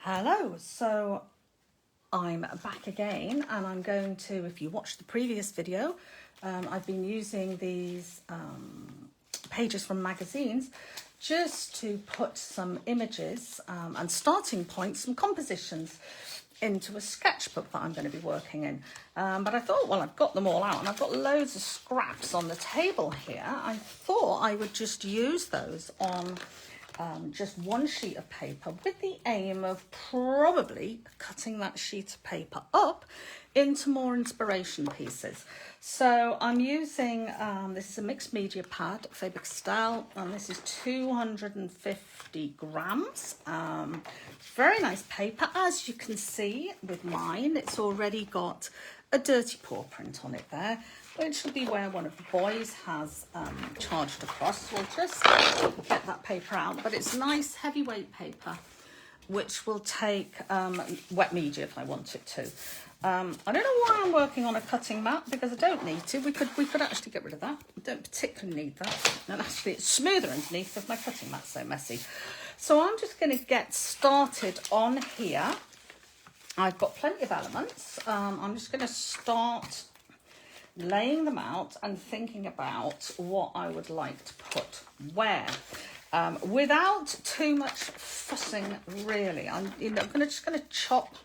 Hello, so I'm back again and I'm going to, if you watched the previous video, I've been using these pages from magazines just to put some images and starting points, some compositions into a sketchbook that I'm going to be working in. But I thought, well, I've got them all out and I've got loads of scraps on the table here. I thought I would just use those on just one sheet of paper with the aim of probably cutting that sheet of paper up into more inspiration pieces. So I'm using, this is a mixed media pad, Faber-Castell, and this is 250 grams. Very nice paper. As you can see with mine, it's already got a dirty paw print on it there, which will be where one of the boys has charged across. We'll just get that paper out, but it's nice heavyweight paper, which will take wet media if I want it to. I don't know why I'm working on a cutting mat, because I don't need to. We could actually get rid of that. I don't particularly need that. And actually it's smoother underneath because my cutting mat's so messy. So I'm just going to get started on here. I've got plenty of elements. I'm just going to start laying them out and thinking about what I would like to put where, without too much fussing really. I'm just going to chop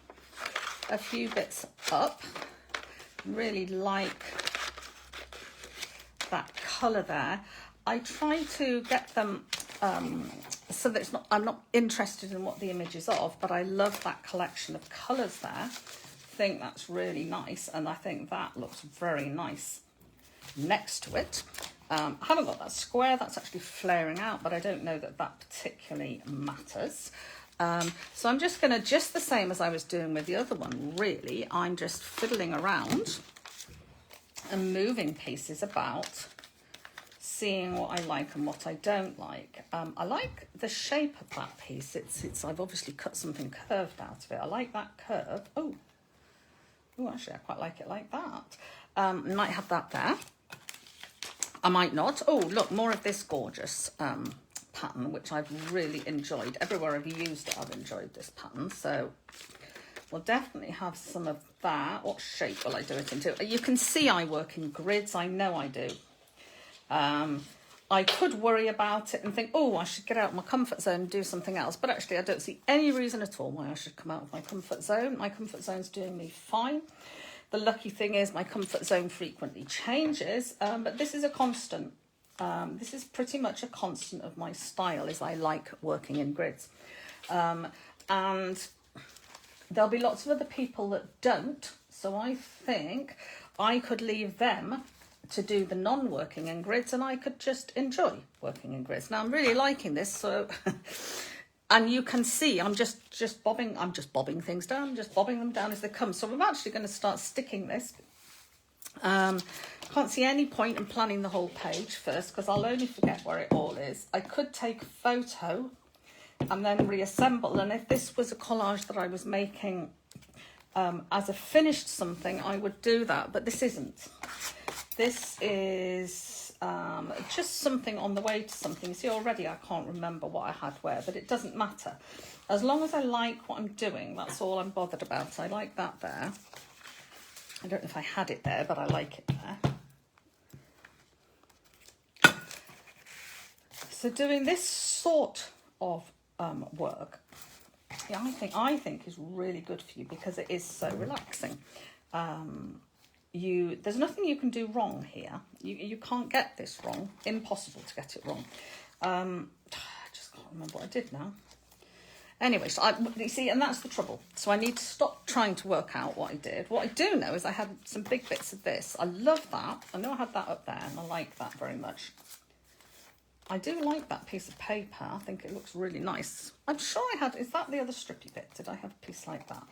a few bits up. Really like that colour there. I try to get them so that it's not, I'm not interested in what the image is of, but I love that collection of colours there. I think that's really nice, and I think that looks very nice next to it. I haven't got that square, that's actually flaring out, but I don't know that that particularly matters. So I'm just going to, just the same as I was doing with the other one, really, I'm just fiddling around and moving pieces about, seeing what I like and what I don't like. I like the shape of that piece. I've obviously cut something curved out of it. I like that curve. Oh, actually, I quite like it like that. Might have that there. I might not. Oh, look, more of this gorgeous pattern, which I've really enjoyed. Everywhere I've used it, I've enjoyed this pattern. So we'll definitely have some of that. What shape will I do it into? You can see I work in grids. I know I do. I could worry about it and think, oh, I should get out of my comfort zone and do something else. But actually, I don't see any reason at all why I should come out of my comfort zone. My comfort zone's doing me fine. The lucky thing is my comfort zone frequently changes, but this is a constant. This is pretty much a constant of my style, is I like working in grids. And there'll be lots of other people that don't. So I think I could leave them to do the non-working in grids, and I could just enjoy working in grids. Now I'm really liking this, so and you can see I'm just bobbing things down, just bobbing them down as they come. So I'm actually going to start sticking this. Can't see any point in planning the whole page first, because I'll only forget where it all is. I could take a photo and then reassemble, and if this was a collage that I was making as a finished something, I would do that, but this isn't. This is just something on the way to something. See, already I can't remember what I had where, but it doesn't matter. As long as I like what I'm doing, that's all I'm bothered about. I like that there. I don't know if I had it there, but I like it there. So doing this sort of work, yeah, I think is really good for you, because it is so relaxing. There's nothing you can do wrong here. You can't get this wrong. Impossible to get it wrong. I just can't remember what I did now. Anyway, so you see, and that's the trouble. So I need to stop trying to work out what I did. What I do know is I had some big bits of this. I love that. I know I had that up there, and I like that very much. I do like that piece of paper. I think it looks really nice. I'm sure I had, is that the other strippy bit? Did I have a piece like that?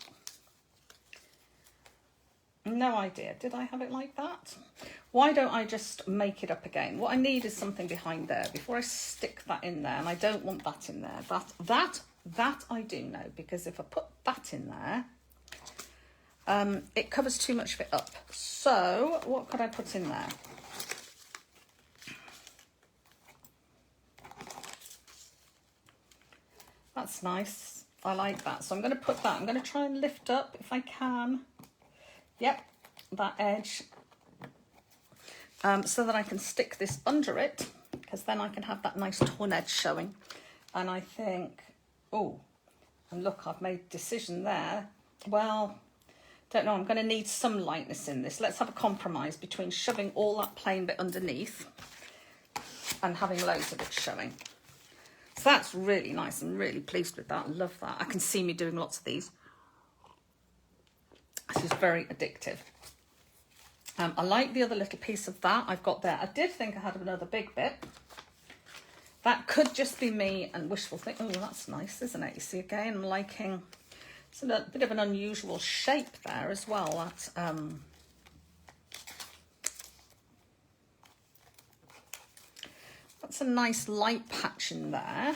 No idea. Did I have it like that? Why don't I just make it up again? What I need is something behind there before I stick that in there, and I don't want that in there. That I do know, because if I put that in there, it covers too much of it up. So what could I put in there? That's nice. I like that. So I'm going to put that, I'm going to try and lift up if I can. Yep, that edge. So that I can stick this under it, because then I can have that nice torn edge showing. And I think, oh, and look, I've made a decision there. Well, don't know, I'm going to need some lightness in this. Let's have a compromise between shoving all that plain bit underneath and having loads of it showing. So that's really nice. I'm really pleased with that. I love that. I can see me doing lots of these. This is very addictive. I like the other little piece of that I've got there. I did think I had another big bit. That could just be me and wishful thinking. Oh, that's nice, isn't it? You see, again, I'm liking, it's a bit of an unusual shape there as well. That, that's a nice light patch in there. I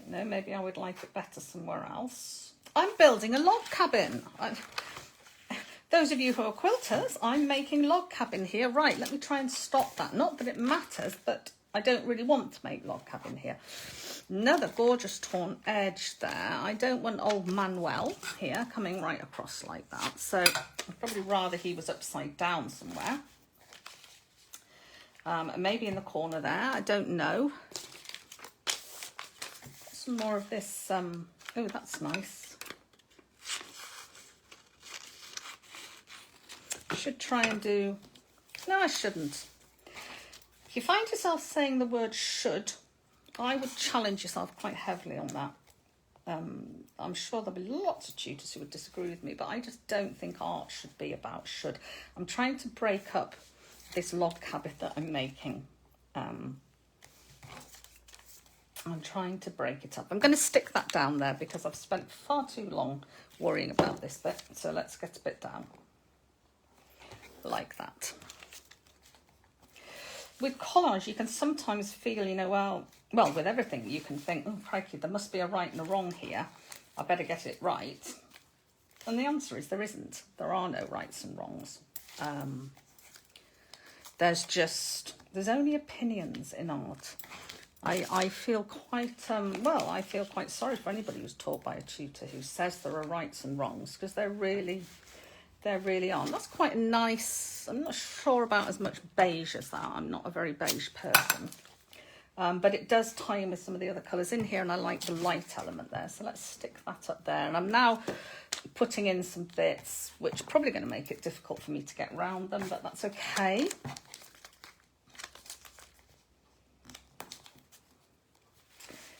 don't know, maybe I would like it better somewhere else. I'm building a log cabin. Those of you who are quilters, I'm making log cabin here. Right, let me try and stop that. Not that it matters, but I don't really want to make log cabin here. Another gorgeous torn edge there. I don't want old Manuel here coming right across like that. So I'd probably rather he was upside down somewhere. Maybe in the corner there, I don't know. Some more of this, oh, that's nice. I should try and do, no, I shouldn't. If you find yourself saying the word should, I would challenge yourself quite heavily on that. I'm sure there'll be lots of tutors who would disagree with me, but I just don't think art should be about should. I'm trying to break up this log cabin that I'm making. I'm trying to break it up. I'm going to stick that down there because I've spent far too long worrying about this bit. So let's get a bit down like that. With collage, you can sometimes feel, you know, well, with everything, you can think, oh, crikey, there must be a right and a wrong here. I better get it right. And the answer is there isn't. There are no rights and wrongs. There's only opinions in art. I feel quite, I feel quite sorry for anybody who's taught by a tutor who says there are rights and wrongs, because there really aren't. That's quite a nice, I'm not sure about as much beige as that. I'm not a very beige person. But it does tie in with some of the other colours in here, and I like the light element there. So let's stick that up there. And I'm now putting in some bits, which are probably going to make it difficult for me to get around them, but that's okay.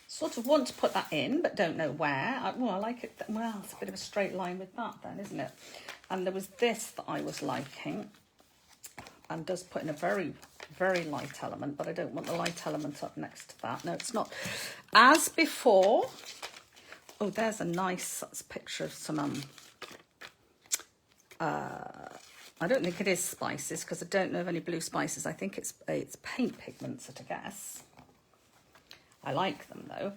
Sort of want to put that in, but don't know where. I like it. Well, it's a bit of a straight line with that then, isn't it? And there was this that I was liking, and does put in a very, very light element, but I don't want the light element up next to that. No, it's not. As before, oh, there's a nice picture of some, I don't think it is spices, because I don't know of any blue spices. I think it's paint pigments at a guess. I like them though.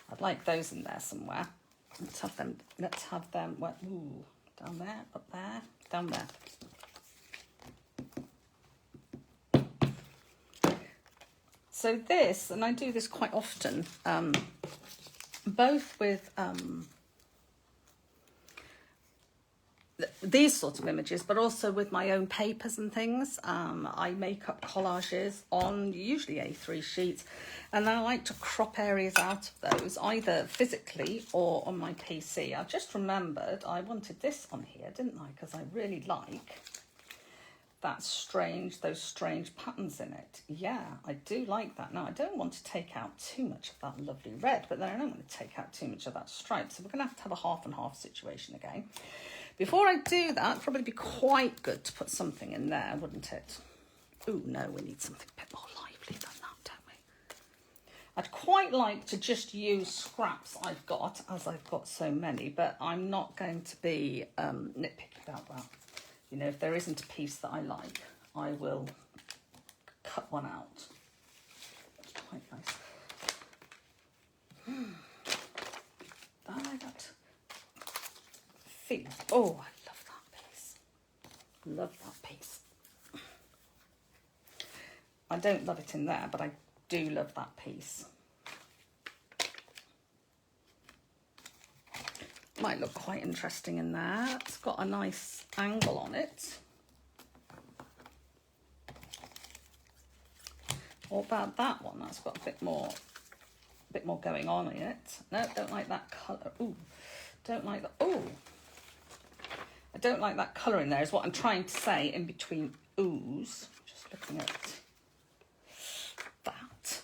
I'd like those in there somewhere. Let's have them, well, ooh, down there, up there, down there. So this, and I do this quite often, both with these sorts of images, but also with my own papers and things. I make up collages on usually A3 sheets, and then I like to crop areas out of those, either physically or on my PC. I just remembered I wanted this on here, didn't I? Because I really like those strange patterns in it. Yeah, I do like that. Now, I don't want to take out too much of that lovely red, but then I don't want to take out too much of that stripe. So we're going to have a half and half situation again. Before I do that, it'd probably be quite good to put something in there, wouldn't it? Oh, no, we need something a bit more lively than that, don't we? I'd quite like to just use scraps I've got, as I've got so many, but I'm not going to be nitpicky about that. You know, if there isn't a piece that I like, I will cut one out. It's quite nice. I got feet. Oh, I love that piece. Love that piece. I don't love it in there, but I do love that piece. Might look quite interesting in there. It's got a nice angle on it. What about that one? That's got a bit more going on in it. No, don't like that colour. Ooh, don't like that. Ooh, I don't like that colour in there is what I'm trying to say in between oohs. Just looking at that.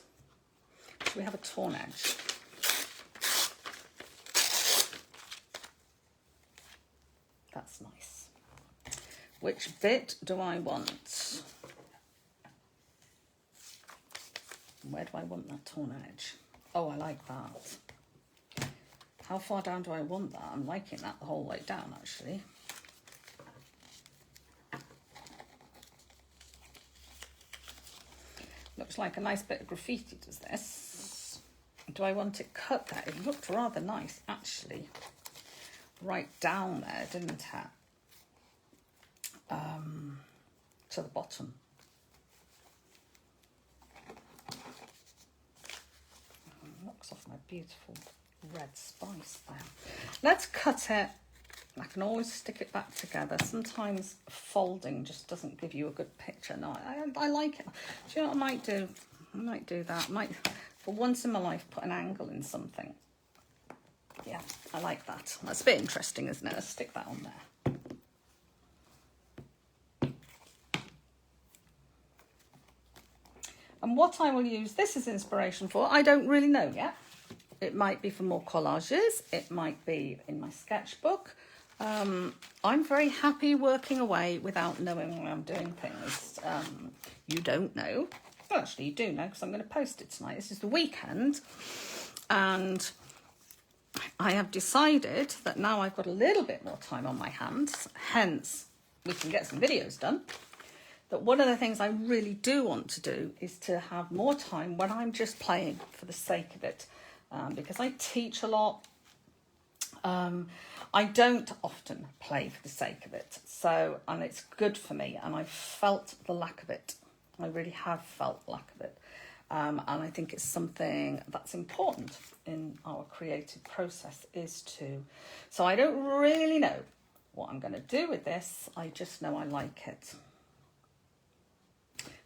Should we have a torn edge? That's nice. Which bit do I want? Where do I want that torn edge? Oh, I like that. How far down do I want that? I'm liking that the whole way down, actually. Looks like a nice bit of graffiti, does this? Do I want it cut there? It looked rather nice, actually. Right down there, didn't it? To the bottom. Knocks off my beautiful red spice there. Let's cut it. I can always stick it back together. Sometimes folding just doesn't give you a good picture. No, I like it. Do you know what I might do? I might do that. I might, for once in my life, put an angle in something. Yeah, I like that. That's a bit interesting, isn't it? Let's stick that on there. And what I will use this as inspiration for, I don't really know yet. It might be for more collages. It might be in my sketchbook. I'm very happy working away without knowing when I'm doing things. You don't know. Well, actually, you do know because I'm going to post it tonight. This is the weekend. And I have decided that now I've got a little bit more time on my hands. Hence, we can get some videos done. That one of the things I really do want to do is to have more time when I'm just playing for the sake of it. Because I teach a lot. I don't often play for the sake of it. So, and it's good for me. And I've felt the lack of it. I really have felt the lack of it. And I think it's something that's important in our creative process is to... So I don't really know what I'm going to do with this. I just know I like it.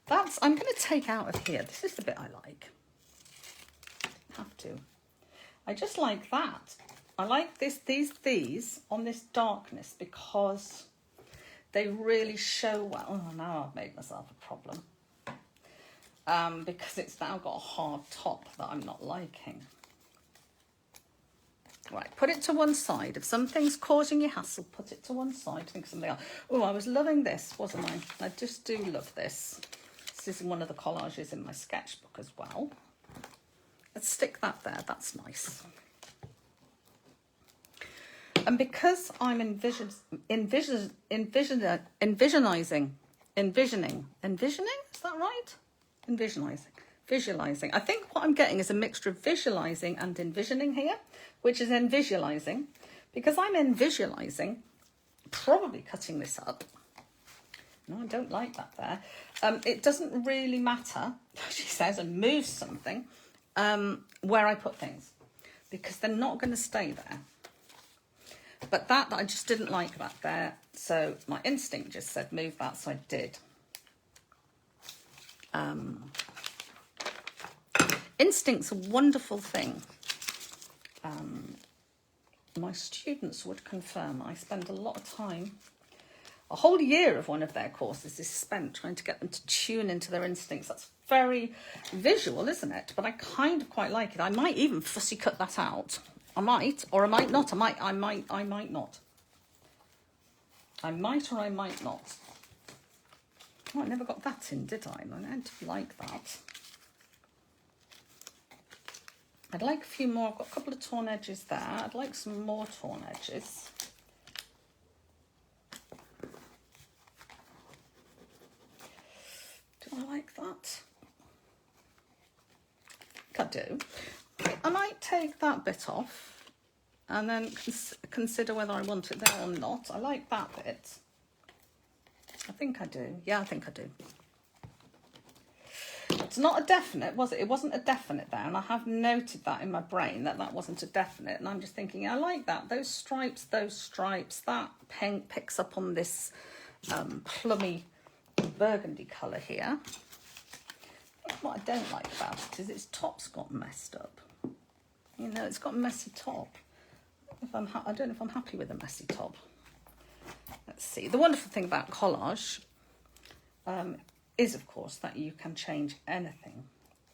I'm going to take out of here. This is the bit I like. Have to. I just like that. I like these on this darkness because they really show well. Oh, now I've made myself a problem. Because it's now got a hard top that I'm not liking. Right, put it to one side. If something's causing you hassle, put it to one side. Think of something else. Oh, I was loving this, wasn't I? I just do love this. This is one of the collages in my sketchbook as well. Let's stick that there. That's nice. And because I'm envisioning, is that right? Visualizing. I think what I'm getting is a mixture of visualizing and envisioning here, which is envisualizing. Because I'm envisualizing, probably cutting this up. No, I don't like that there. It doesn't really matter, she says, and move something, where I put things. Because they're not going to stay there. But that I just didn't like that there. So my instinct just said move that, so I did. Instinct's a wonderful thing. My students would confirm I spend a lot of time, a whole year of one of their courses is spent trying to get them to tune into their instincts. That's very visual, isn't it? But I kind of quite like it. I might even fussy cut that out. I might, or I might not. I might not. I might or I might not. Oh, I never got that in, did I? I had to like that. I'd like a few more. I've got a couple of torn edges there. I'd like some more torn edges. Do I like that? I think I do. I might take that bit off and then consider whether I want it there or not. I like that bit. I think I do. Yeah, I think I do. It's not a definite, was it? It wasn't a definite there, and I have noted that in my brain that that wasn't a definite, and I'm just thinking, I like that. Those stripes, that pink picks up on this plummy burgundy colour here. I think what I don't like about it is its top's got messed up. You know, it's got a messy top. I don't know if I'm happy with a messy top. Let's see. The wonderful thing about collage is, of course, that you can change anything,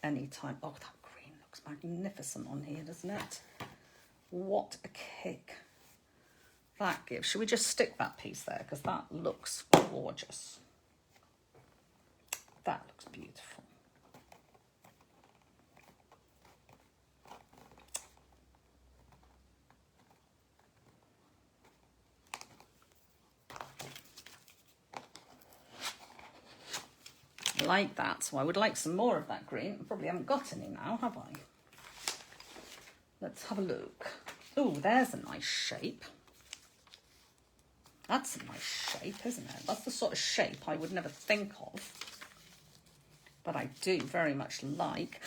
anytime. Oh, that green looks magnificent on here, doesn't it? What a kick that gives. Should we just stick that piece there? Because that looks gorgeous. That looks beautiful. Like that, so I would like some more of that green. I probably haven't got any now, have I? Let's have a look. Oh, there's a nice shape. That's a nice shape, isn't it? That's the sort of shape I would never think of, but I do very much like.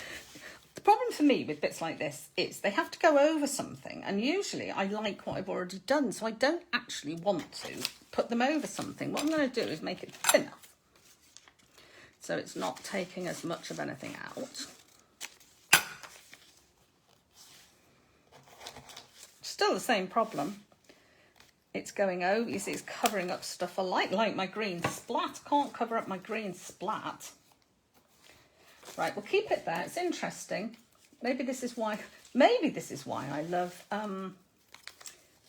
The problem for me with bits like this is they have to go over something, and usually I like what I've already done, so I don't actually want to put them over something. What I'm going to do is make it thinner, so it's not taking as much of anything out. Still the same problem. It's going over, you see, it's covering up stuff. I like my green splat. Can't cover up my green splat. Right, we'll keep it there. It's interesting. Maybe this is why I love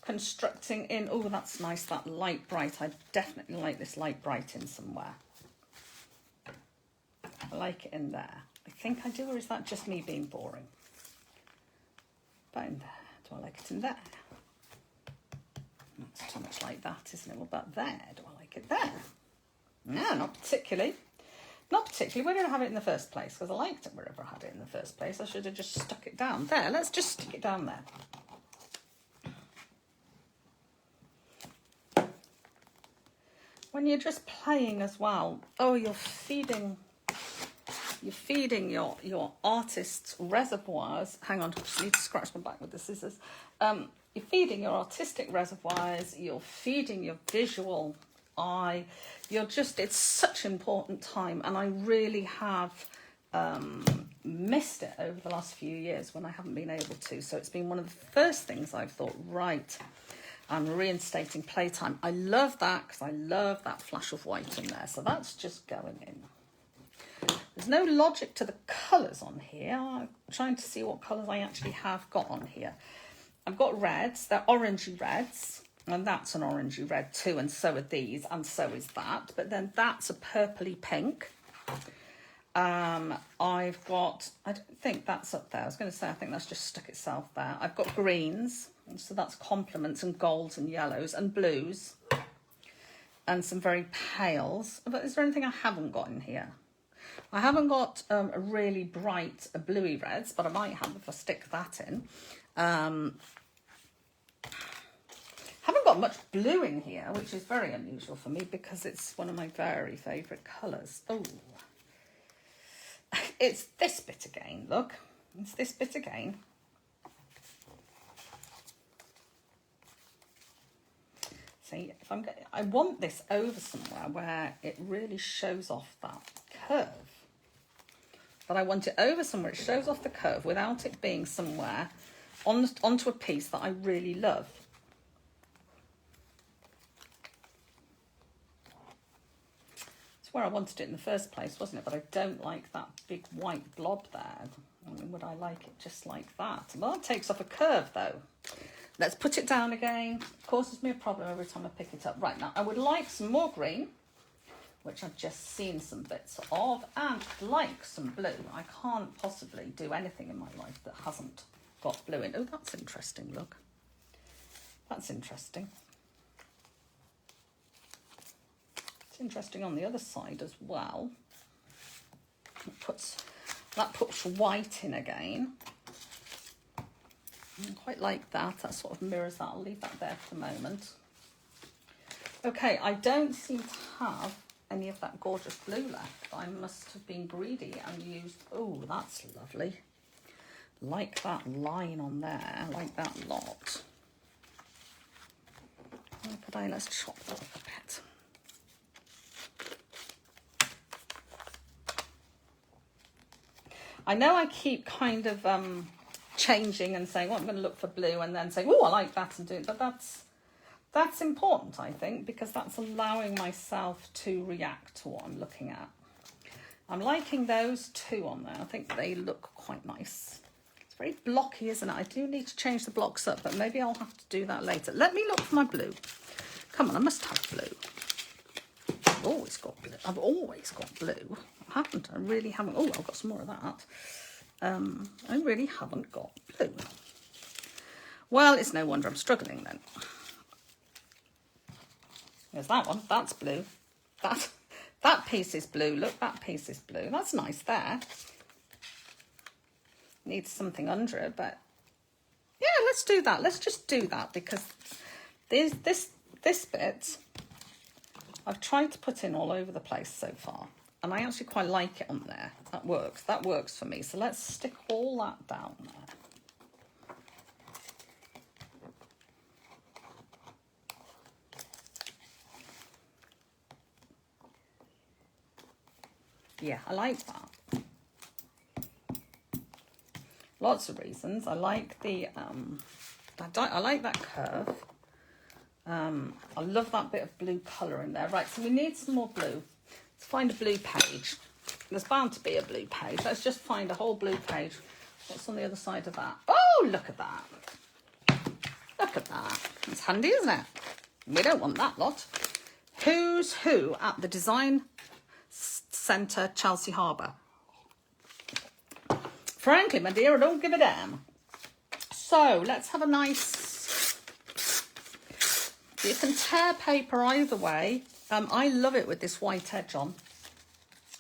constructing in. Oh, that's nice, that light bright. I definitely like this light bright in somewhere. I like it in there. I think I do, or is that just me being boring? But in there. Do I like it in there? That's too much like that, isn't it? What about there? Do I like it there? No, not particularly. Not particularly. Where did I have it in the first place? Because I liked it wherever I had it in the first place. I should have just stuck it down. There, let's just stick it down there. When you're just playing as well, oh, you're feeding your artist's reservoirs. Hang on, I just need to scratch my back with the scissors. You're feeding your artistic reservoirs, you're feeding your visual eye. It's such an important time, and I really have missed it over the last few years when I haven't been able to. So it's been one of the first things I've thought, right, I'm reinstating playtime. I love that because I love that flash of white in there. So that's just going in. There's no logic to the colours on here. I'm trying to see what colours I actually have got on here. I've got reds, they're orangey reds, and that's an orangey red too, and so are these, and so is that. But then that's a purpley pink. I've got, I don't think that's up there. I was going to say, I think that's just stuck itself there. I've got greens, so that's complements, and golds and yellows and blues, and some very pales. But is there anything I haven't got in here? I haven't got a really bright bluey reds, but I might have if I stick that in. Haven't got much blue in here, which is very unusual for me because it's one of my very favourite colours. Oh, it's this bit again, look. It's this bit again. See, if I want this over somewhere where it really shows off that curve. But I want it over somewhere it shows off the curve without it being somewhere onto a piece that I really love. It's where I wanted it in the first place, wasn't it? But I don't like that big white blob there. I mean, would I like it just like that? Well, it takes off a curve though. Let's put it down again. It causes me a problem every time I pick it up. Right, now I would like some more green, which I've just seen some bits of, and like some blue. I can't possibly do anything in my life that hasn't got blue in. Oh, that's interesting, look. That's interesting. It's interesting on the other side as well. That puts white in again. I quite like that. That sort of mirrors that. I'll leave that there for the moment. Okay, I don't seem to have any of that gorgeous blue left. I must have been greedy and used, oh, that's lovely. Like that line on there, like that lot. Let's chop that up a bit. I know I keep kind of changing and saying, well, I'm going to look for blue, and then saying, oh, I like that, and do it. But that's important, I think, because that's allowing myself to react to what I'm looking at. I'm liking those two on there. I think they look quite nice. It's very blocky, isn't it? I do need to change the blocks up, but maybe I'll have to do that later. Let me look for my blue. Come on, I must have blue. I've always got blue. I've always got blue. I haven't. I really haven't. Oh, I've got some more of that. I really haven't got blue. Well, it's no wonder I'm struggling then. There's that one. That's blue. That piece is blue. Look, that piece is blue. That's nice there. Needs something under it, but yeah, let's do that. Let's just do that, because this bit I've tried to put in all over the place so far, and I actually quite like it on there. That works. That works for me. So let's stick all that down there. Yeah, I like that. Lots of reasons. I like the I like that curve. I love that bit of blue colour in there. Right, so we need some more blue. Let's find a blue page. There's bound to be a blue page. Let's just find a whole blue page. What's on the other side of that? Oh, look at that. Look at that. It's handy, isn't it? We don't want that lot. Who's who at the Design Centre, Chelsea Harbour? Frankly, my dear, I don't give a damn. So let's have a nice... You can tear paper either way. I love it with this white edge on.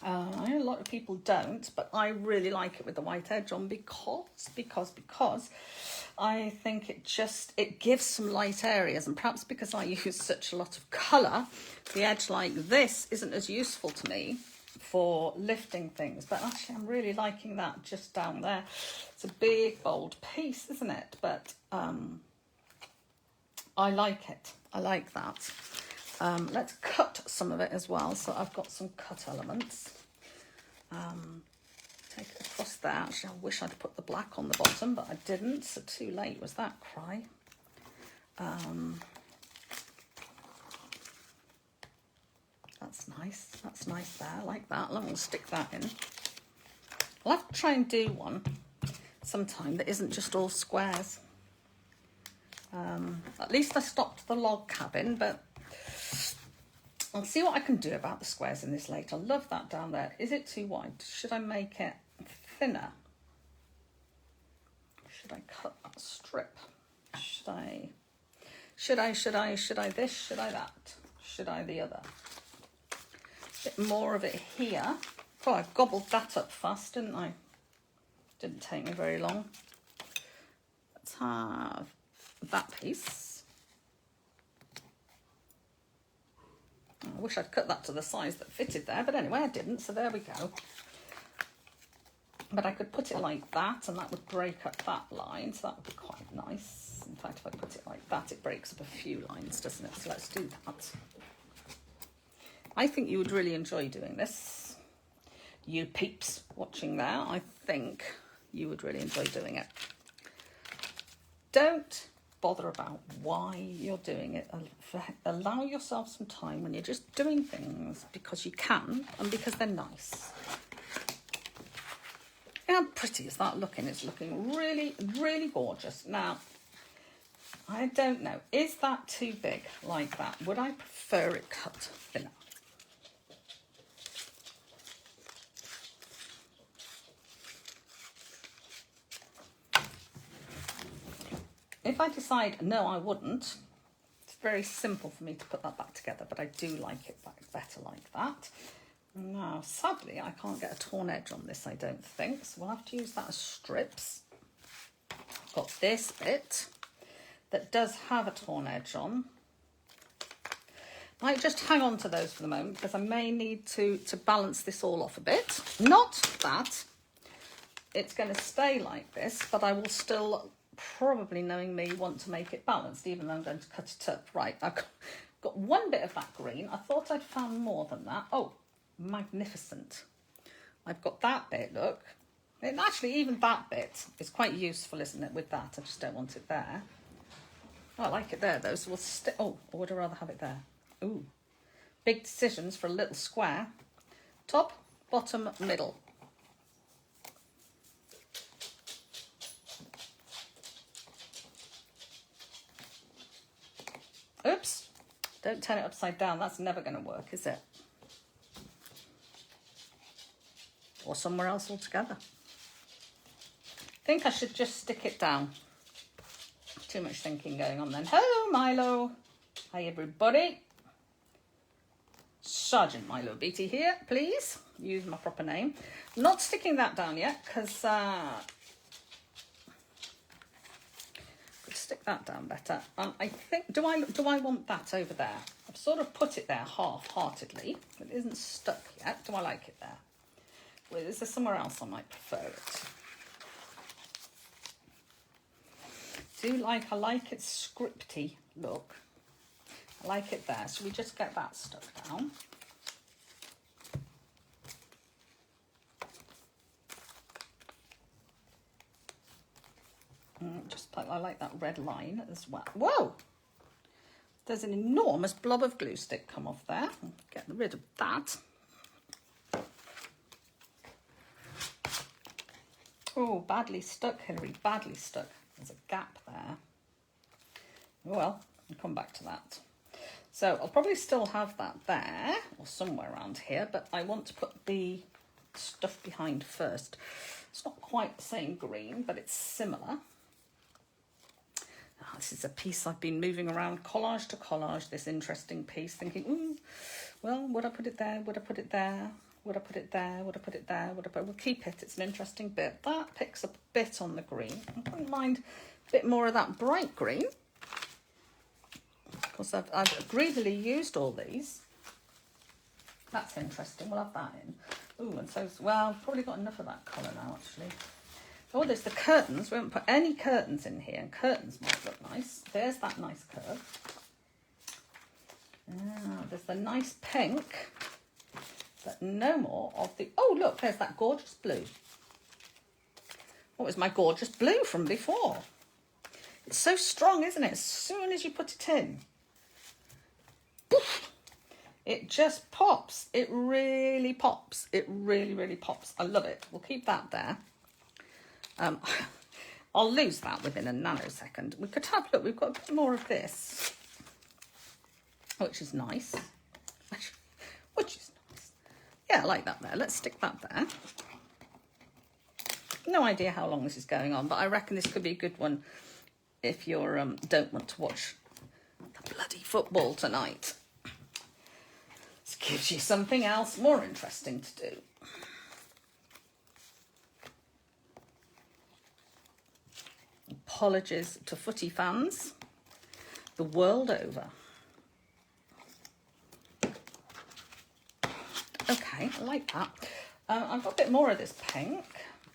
I know a lot of people don't, but I really like it with the white edge on because I think it gives some light areas, and perhaps because I use such a lot of colour, the edge like this isn't as useful to me for lifting things. But actually I'm really liking that just down there. It's a big bold piece, isn't it? But I like it. I like that. Let's cut some of it as well. So I've got some cut elements. Take it across there. Actually, I wish I'd put the black on the bottom, but I didn't. So too late was that cry. That's nice. That's nice there. I like that. I'm going to stick that in. I'll have to try and do one sometime that isn't just all squares. At least I stopped the log cabin, but I'll see what I can do about the squares in this later. I love that down there. Is it too wide? Should I make it thinner? Should I cut that strip? Should I this? Should I that? Should I the other? A bit more of it here. Oh, I gobbled that up fast, didn't I? Didn't take me very long. Let's have that piece. I wish I'd cut that to the size that fitted there, but anyway, I didn't, so there we go. But I could put it like that, and that would break up that line, so that would be quite nice. In fact, if I put it like that, it breaks up a few lines, doesn't it? So let's do that. I think you would really enjoy doing this. You peeps watching there, I think you would really enjoy doing it. Don't bother about why you're doing it. Allow yourself some time when you're just doing things because you can and because they're nice. How pretty is that looking? It's looking really, really gorgeous. Now, I don't know. Is that too big like that? Would I prefer it cut thinner? If I decide, no, I wouldn't, it's very simple for me to put that back together, but I do like it better like that. Now, sadly, I can't get a torn edge on this, I don't think, so we'll have to use that as strips. I've got this bit that does have a torn edge on, Might just hang on to those for the moment because I may need to balance this all off a bit. Not that it's going to stay like this, but I will still, probably knowing me, want to make it balanced, even though I'm going to cut it up. Right, I've got one bit of that green. I thought I'd found more than that. Oh, magnificent. I've got that bit, look. And actually, even that bit is quite useful, isn't it, with that? I just don't want it there. Oh, I like it there, though, so we'll stick... Oh, or would I rather have it there? Ooh. Big decisions for a little square. Top, bottom, middle. Oops. Don't turn it upside down. That's never going to work, is it? Or somewhere else altogether. I think I should just stick it down. Too much thinking going on then. Hello, Milo. Hi, everybody. Sergeant Milo Beatty here, please. Use my proper name. Not sticking that down yet, because could stick that down better. I think, do I want that over there? I've sort of put it there half-heartedly, but it isn't stuck yet. Do I like it there? Well, is there somewhere else I might prefer it? I like its scripty look. I like it there. So we just get that stuck down. I like that red line as well. Whoa! There's an enormous blob of glue stick come off there. Get rid of that. Oh, badly stuck, Hilary, badly stuck. There's a gap there. Oh well, I'll come back to that. So I'll probably still have that there, or somewhere around here, but I want to put the stuff behind first. It's not quite the same green, but it's similar. Oh, this is a piece I've been moving around collage to collage, this interesting piece, thinking, ooh, well, would I put it there? Would I put it there? Would I put it there? Would I put it there? Would I put it? We'll keep it. It's an interesting bit. That picks up a bit on the green. I don't mind a bit more of that bright green. Of course, I've greedily used all these. That's interesting. We'll have that in. Ooh, and so, well, I've probably got enough of that colour now, actually. Oh, there's the curtains. We haven't put any curtains in here, and curtains might look nice. There's that nice curve. There's the nice pink. But no more of the... Oh, look, there's that gorgeous blue. What was my gorgeous blue from before? It's so strong, isn't it? As soon as you put it in, poof, it just pops. It really pops. It really, really pops. I love it. We'll keep that there. I'll lose that within a nanosecond. We could have... Look, we've got a bit more of this, which is nice. Which is... Yeah, I like that there. Let's stick that there. No idea how long this is going on, but I reckon this could be a good one if you don't want to watch the bloody football tonight. This gives you something else more interesting to do. Apologies to footy fans the world over. Okay, I like that. I've got a bit more of this pink.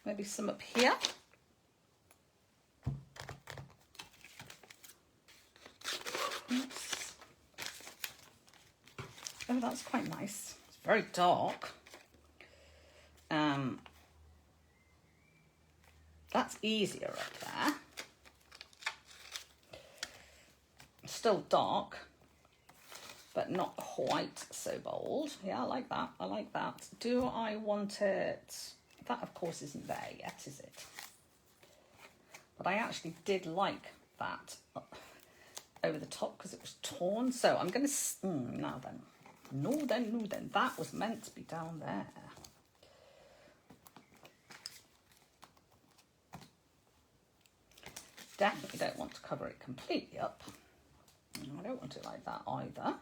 Maybe some up here. Oops. Oh, that's quite nice. It's very dark. That's easier up there. Still dark, but not quite so bold. Yeah, I like that. I like that. Do I want it? That, of course, isn't there yet, is it? But I actually did like that over the top because it was torn. So I'm going to... now then. No, then. That was meant to be down there. Definitely don't want to cover it completely up. I don't want it like that either.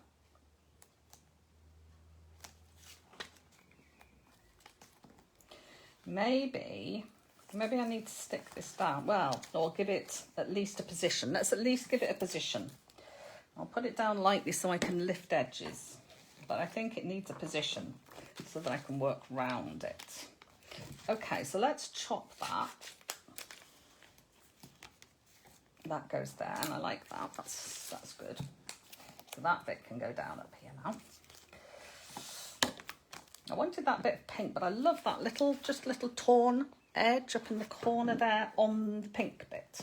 Maybe I need to stick this down. Well, or give it at least a position. Let's at least give it a position. I'll put it down lightly so I can lift edges, but I think it needs a position so that I can work round it. Okay, so let's chop that. That goes there, and I like that. That's good. So that bit can go down up here now. I wanted that bit of pink, but I love that little torn edge up in the corner there on the pink bit.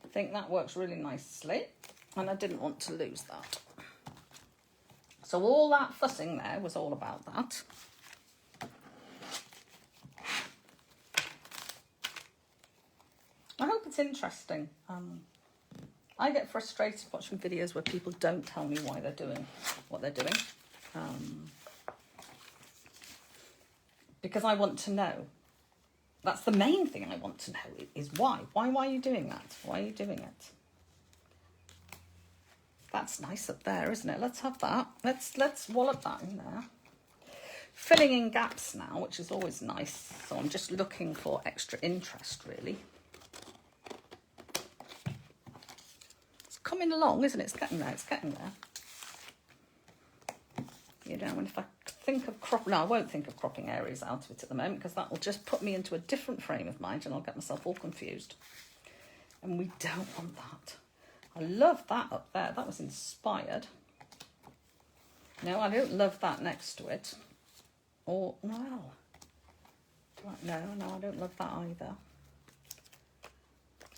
I think that works really nicely, and I didn't want to lose that. So all that fussing there was all about that. I hope it's interesting. I get frustrated watching videos where people don't tell me why they're doing what they're doing. Because I want to know. That's the main thing I want to know, is why. Why are you doing that? Why are you doing it? That's nice up there, isn't it? Let's have that. Let's wallop that in there. Filling in gaps now, which is always nice. So I'm just looking for extra interest, really. It's coming along, isn't it? It's getting there. It's getting there. You know, and if I think of I won't think of cropping areas out of it at the moment, because that will just put me into a different frame of mind and I'll get myself all confused. And we don't want that. I love that up there. That was inspired. No, I don't love that next to it. Or, no. No, I don't love that either.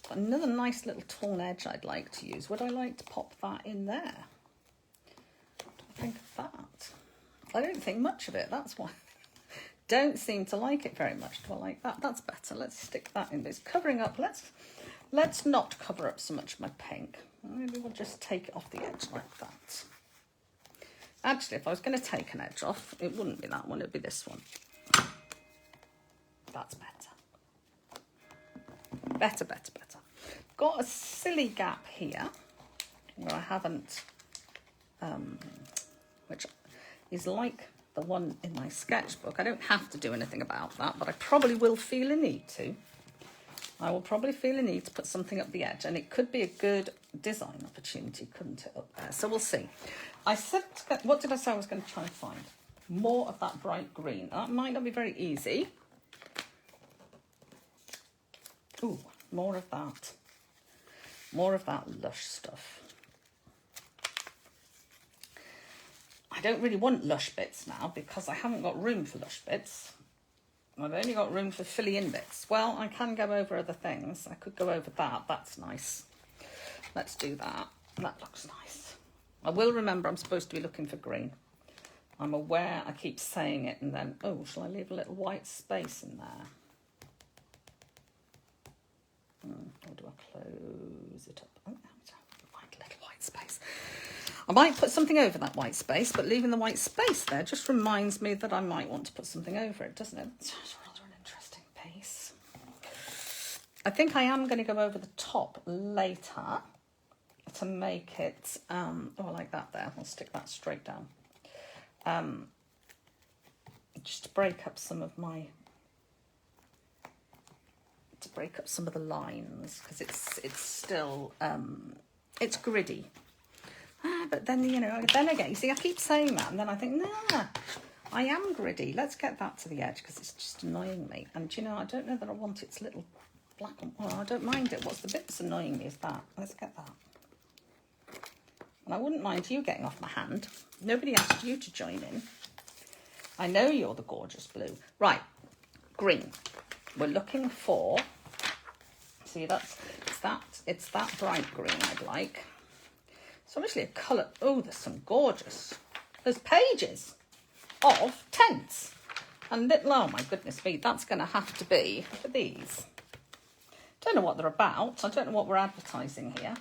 But another nice little torn edge I'd like to use. Would I like to pop that in there? What do I think of that? I don't think much of it, that's why. Don't seem to like it very much. Do I like that? That's better. Let's stick that in. It's covering up. Let's not cover up so much of my pink. Maybe we'll just take it off the edge like that. Actually, if I was going to take an edge off, it wouldn't be that one, it'd be this one. That's better. Better. Got a silly gap here where I haven't, which is like the one in my sketchbook. I don't have to do anything about that, but I probably will feel a need to. I will probably feel a need to put something up the edge, and it could be a good design opportunity, couldn't it, up there? So we'll see. I said, what did I say I was going to try and find? More of that bright green. That might not be very easy. Ooh, more of that. More of that lush stuff. I don't really want lush bits now because I haven't got room for lush bits. I've only got room for filling in bits. Well, I can go over other things. I could go over that. That's nice. Let's do that. That looks nice. I will remember I'm supposed to be looking for green. I'm aware I keep saying it and then, oh, shall I leave a little white space in there? Or do I close it up? Oh, like a little white space. I might put something over that white space, but leaving the white space there just reminds me that I might want to put something over it, doesn't it? It's rather an interesting piece. I think I am going to go over the top later to make it, oh, I like that there. I'll stick that straight down. Just to break up some of my, some of the lines, because it's still, it's gritty. But then, you know, then again, you see, I keep saying that, and then I think, nah, I am gritty. Let's get that to the edge, because it's just annoying me. And, you know, I don't know that I want its little black and, well, I don't mind it. What's the bit that's annoying me is that. Let's get that. And I wouldn't mind you getting off my hand. Nobody asked you to join in. I know you're the gorgeous blue. Right, green. We're looking for, see, it's that bright green I'd like. So obviously a colour, oh, there's some gorgeous, there's pages of tents. And little, oh my goodness me, that's going to have to be, look at these. Don't know what they're about. I don't know what we're advertising here.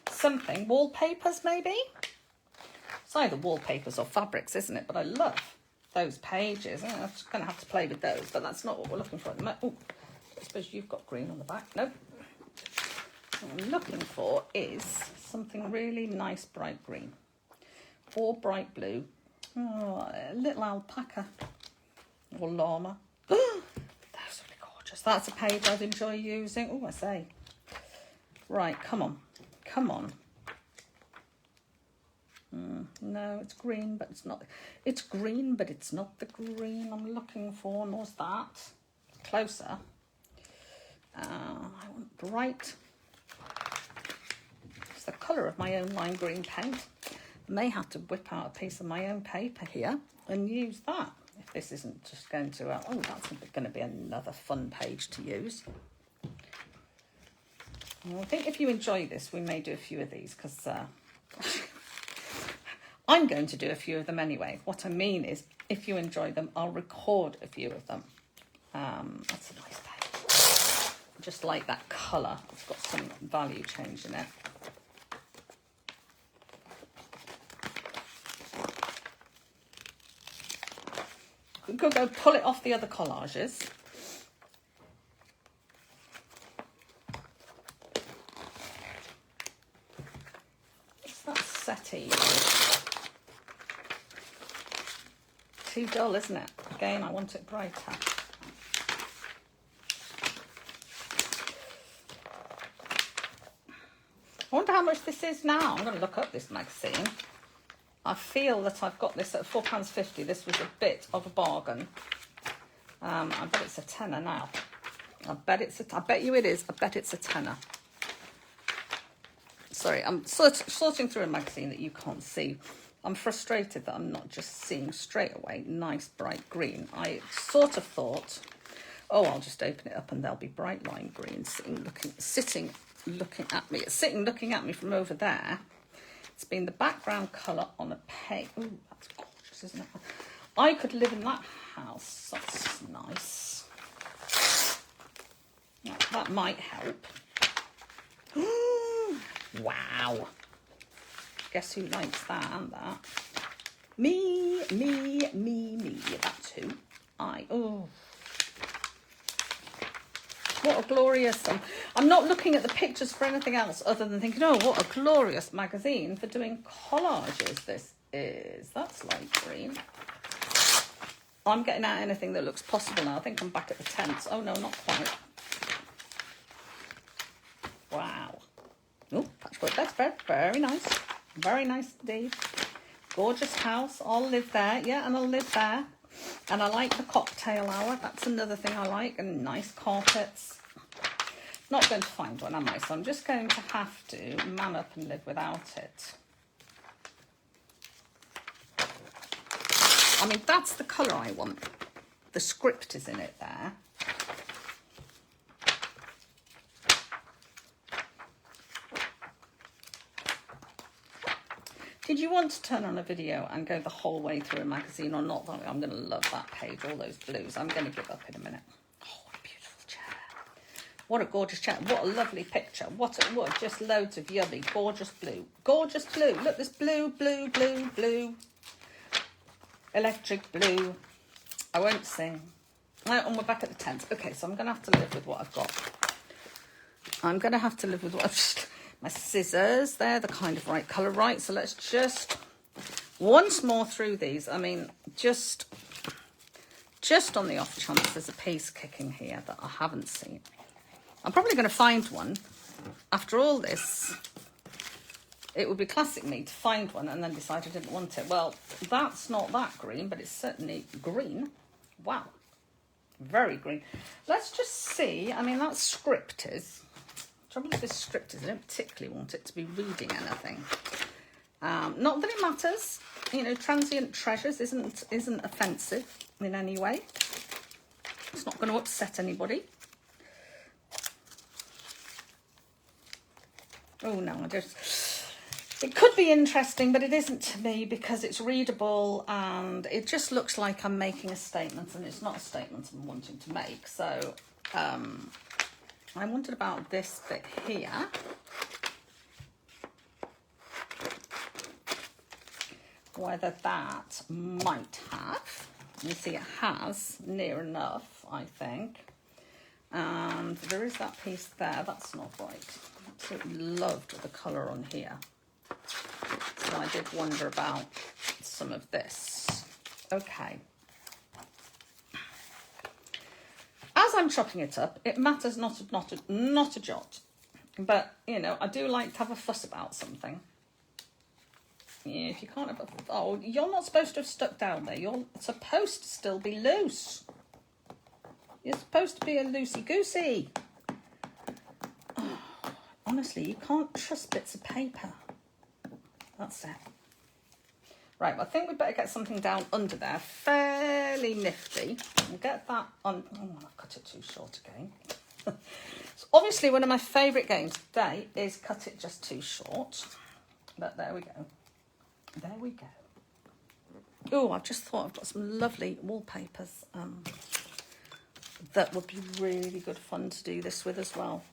Something, wallpapers maybe? It's either wallpapers or fabrics, isn't it? But I love those pages. I'm just going to have to play with those, but that's not what we're looking for at the moment. Oh, I suppose you've got green on the back. Nope. What I'm looking for is something really nice bright green or bright blue. Oh, a little alpaca or llama. Those would be gorgeous. That's a page I'd enjoy using. Oh, I say. Right, come on. Come on. No, it's green, but it's not. It's green, but it's not the green I'm looking for. Nor's that. Closer. I want bright. It's the colour of my own lime green paint. I may have to whip out a piece of my own paper here and use that. If this isn't just going to, oh, that's going to be another fun page to use. I think if you enjoy this, we may do a few of these because I'm going to do a few of them anyway. What I mean is, if you enjoy them, I'll record a few of them. That's a nice page. I just like that colour. It's got some value change in it. We could go pull it off the other collages. What's that settee? Too dull, isn't it? Again, I want it brighter. I wonder how much this is now. I'm going to look up this magazine. I feel that I've got this at £4.50. This was a bit of a bargain. I bet it's a tenner now. I bet you it is. I bet it's a tenner. Sorry, I'm sorting through a magazine that you can't see. I'm frustrated that I'm not just seeing straight away nice bright green. I sort of thought, oh, I'll just open it up and there'll be bright lime green sitting looking at me from over there. It's been the background colour on a page. Ooh, that's gorgeous, isn't it? I could live in that house. That's nice. That might help. Ooh, wow. Guess who likes that and that? Me. That's who. Oh. What a glorious... I'm not looking at the pictures for anything else other than thinking, oh, what a glorious magazine for doing collages this is. That's light green. I'm getting out anything that looks possible now. I think I'm back at the tents. Oh, no, not quite. Wow. Oh, patchwork bedspread. Very nice. Very nice indeed. Gorgeous house. I'll live there. Yeah, and I'll live there. And I like the cocktail hour. That's another thing I like. And nice carpets. Not going to find one, am I? So I'm just going to have to man up and live without it. I mean, that's the colour I want. The script is in it there. Did you want to turn on a video and go the whole way through a magazine or not? I'm going to love that page, all those blues. I'm going to give up in a minute. Oh, what a beautiful chair. What a gorgeous chair. What a lovely picture. What just loads of yummy, gorgeous blue. Gorgeous blue. Look, this blue. Electric blue. I won't sing. And we're back at the tent. Okay, so I'm going to have to live with what I've got. I'm going to have to live with what I've just... My scissors, they're the kind of right colour, right? So let's just once more through these. I mean, just on the off chance there's a piece kicking here that I haven't seen. I'm probably going to find one. After all this, it would be classic me to find one and then decide I didn't want it. Well, that's not that green, but it's certainly green. Wow. Very green. Let's just see. I mean, that script is... Trouble with this script is I don't particularly want it to be reading anything. Not that it matters. You know, transient treasures isn't offensive in any way. It's not going to upset anybody. Oh no, it could be interesting, but it isn't to me because it's readable and it just looks like I'm making a statement, and it's not a statement I'm wanting to make. So I wondered about this bit here. Whether that might have. You see it has, near enough, I think. And there is that piece there. That's not right. Absolutely loved the colour on here. So I did wonder about some of this. Okay. As I'm chopping it up, it matters not a jot. But, you know, I do like to have a fuss about something. Yeah, if you can't have oh, you're not supposed to have stuck down there. You're supposed to still be loose. You're supposed to be a loosey-goosey. Oh, honestly, you can't trust bits of paper. That's it. Right, well, I think we'd better get something down under there. Fairly nifty. We'll get that on. Oh, I've cut it too short again. So obviously, one of my favourite games today is Cut It Just Too Short. But there we go. There we go. Oh, I've just thought I've got some lovely wallpapers that would be really good fun to do this with as well.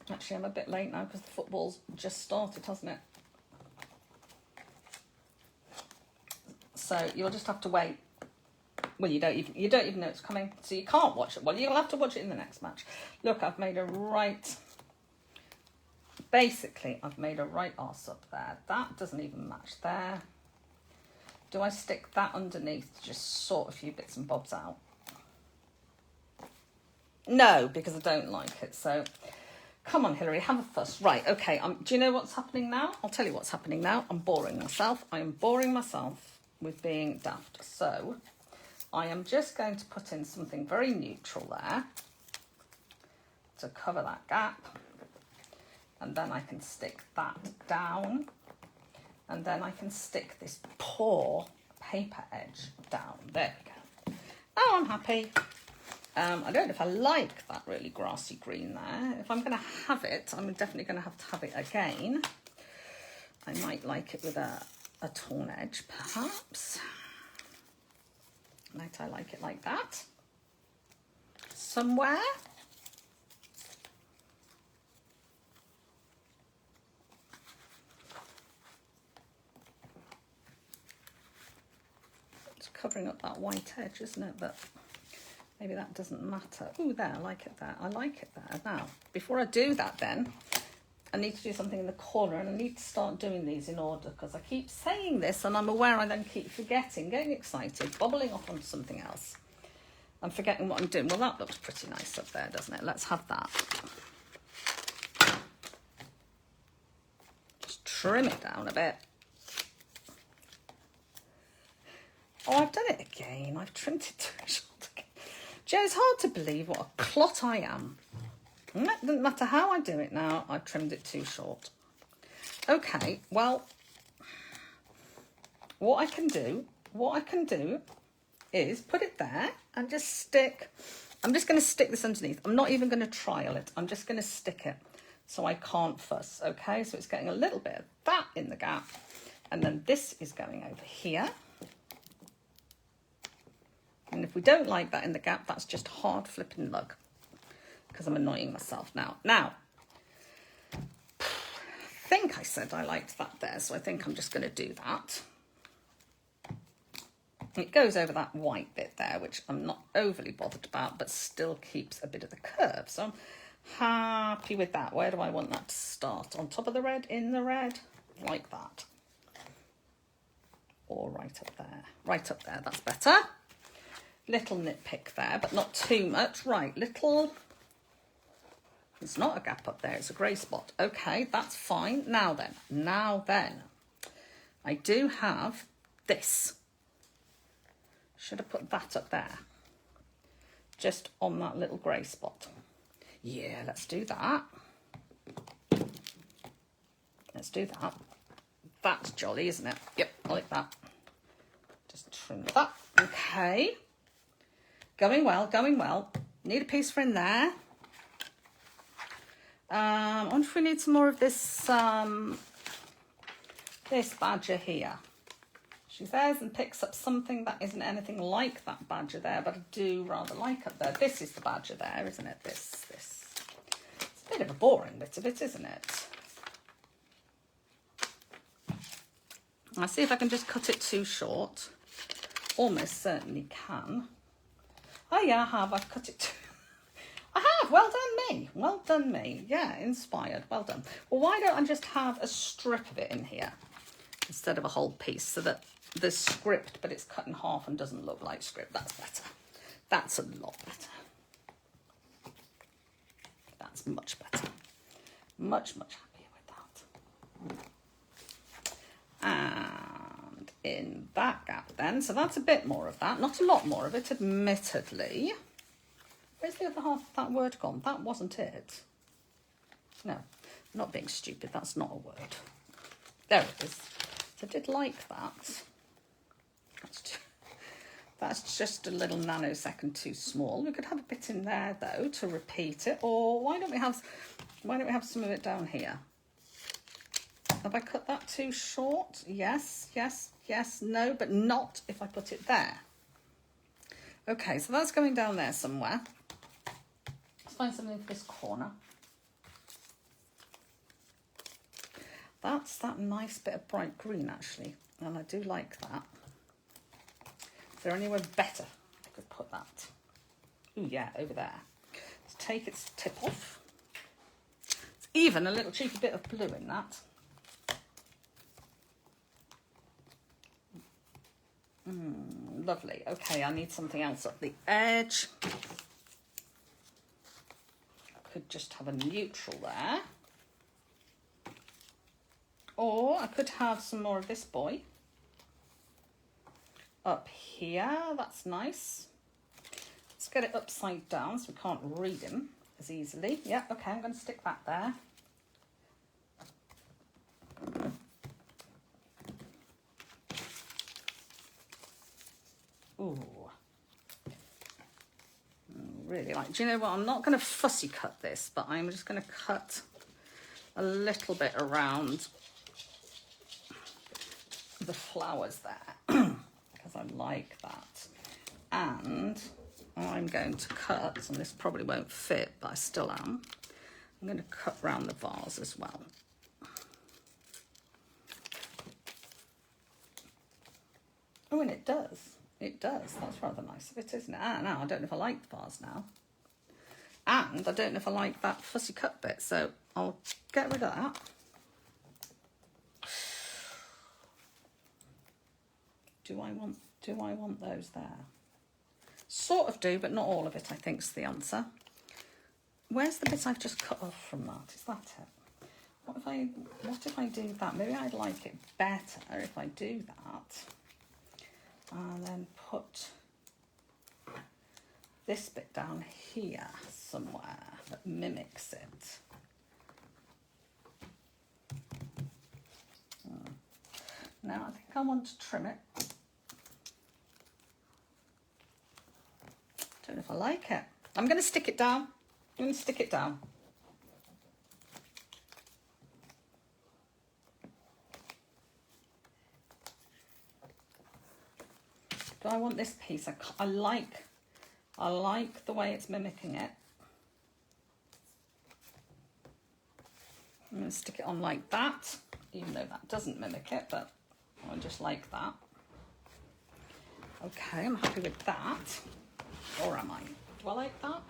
Actually, I'm a bit late now because the football's just started, hasn't it? So you'll just have to wait. Well, you don't even know it's coming, so you can't watch it. Well, you'll have to watch it in the next match. Look, I've made a right. Basically, I've made a right arse up there. That doesn't even match there. Do I stick that underneath to just sort a few bits and bobs out? No, because I don't like it. So, come on, Hilary, have a fuss. Right, okay. Do you know what's happening now? I'll tell you what's happening now. I'm boring myself. I am boring myself with being daft. So, I am just going to put in something very neutral there to cover that gap. And then I can stick that down. And then I can stick this poor paper edge down. There we go. Oh, I'm happy. I don't know if I like that really grassy green there. If I'm going to have it, I'm definitely going to have it again. I might like it with a torn edge, perhaps. Might I like it like that? Somewhere. It's covering up that white edge, isn't it? But maybe that doesn't matter. Ooh, there, I like it there. I like it there. Now, before I do that then, I need to do something in the corner, and I need to start doing these in order because I keep saying this and I'm aware I then keep forgetting, getting excited, bobbling off onto something else and forgetting what I'm doing. Well, that looks pretty nice up there, doesn't it? Let's have that. Just trim it down a bit. Oh, I've done it again. I've trimmed it too short again. Joe, it's hard to believe what a clot I am. It doesn't matter how I do it now, I've trimmed it too short. Okay, well, what I can do is put it there and just stick. I'm just going to stick this underneath. I'm not even going to trial it. I'm just going to stick it so I can't fuss, okay? So it's getting a little bit of that in the gap. And then this is going over here. And if we don't like that in the gap, that's just hard flipping luck. Because I'm annoying myself now. Now, I think I said I liked that there, so I think I'm just going to do that. It goes over that white bit there, which I'm not overly bothered about, but still keeps a bit of the curve. So I'm happy with that. Where do I want that to start? On top of the red, in the red, like that. Or right up there. Right up there, that's better. Little nitpick there, but not too much. Right, little... It's not a gap up there, it's a grey spot. Okay, that's fine. Now then, I do have this. Should have put that up there. Just on that little grey spot. Yeah, let's do that. Let's do that. That's jolly, isn't it? Yep, I like that. Just trim that. Okay. Going well, going well. Need a piece for in there. I wonder if we need some more of this this badger here. She says and picks up something that isn't anything like that badger there, but I do rather like up there. This is the badger there, isn't it? This. It's a bit of a boring bit of it, isn't it? I'll see if I can just cut it too short. Almost certainly can. Oh yeah, I have. I've cut it too... I have. Well done me. Well done me. Yeah, inspired. Well done. Well, why don't I just have a strip of it in here instead of a whole piece so that there's script, but it's cut in half and doesn't look like script. That's better. That's a lot better. That's much better. Much, much happier with that. And in that gap then, so that's a bit more of that, not a lot more of it, admittedly. Where's the other half of that word gone? That wasn't it. No, I'm not being stupid, that's not a word. There it is. So I did like that. That's just a little nanosecond too small. We could have a bit in there though to repeat it, or why don't we have some of it down here? Have I cut that too short? Yes, yes, yes, no, but not if I put it there. Okay, so that's going down there somewhere. Let's find something for this corner. That's that nice bit of bright green actually, and I do like that. Is there anywhere better I could put that? Ooh, yeah, over there. Let's take its tip off. It's even a little cheeky bit of blue in that. Lovely. Okay, I need something else up the edge. I could just have a neutral there. Or I could have some more of this boy up here. That's nice. Let's get it upside down so we can't read him as easily. Yeah, okay, I'm going to stick that there. Ooh. Really like, do you know what? I'm not going to fussy cut this, but I'm just going to cut a little bit around the flowers there because I like that. And I'm going to cut, and this probably won't fit, but I still am. I'm going to cut around the vase as well. Oh, and it does. It does. That's rather nice of it, isn't it? Ah, now I don't know if I like the vase now. And I don't know if I like that fussy cut bit, so I'll get rid of that. Do I want those there? Sort of do, but not all of it, I think is the answer. Where's the bit I've just cut off from that? Is that it? What if I do that? Maybe I'd like it better if I do that. And then put this bit down here somewhere that mimics it. Now I think I want to trim it. Don't know if I like it. I'm going to stick it down. I'm going to stick it down. Do I want this piece? I like the way it's mimicking it. I'm going to stick it on like that, even though that doesn't mimic it, but I just like that. Okay, I'm happy with that. Or am I? Do I like that?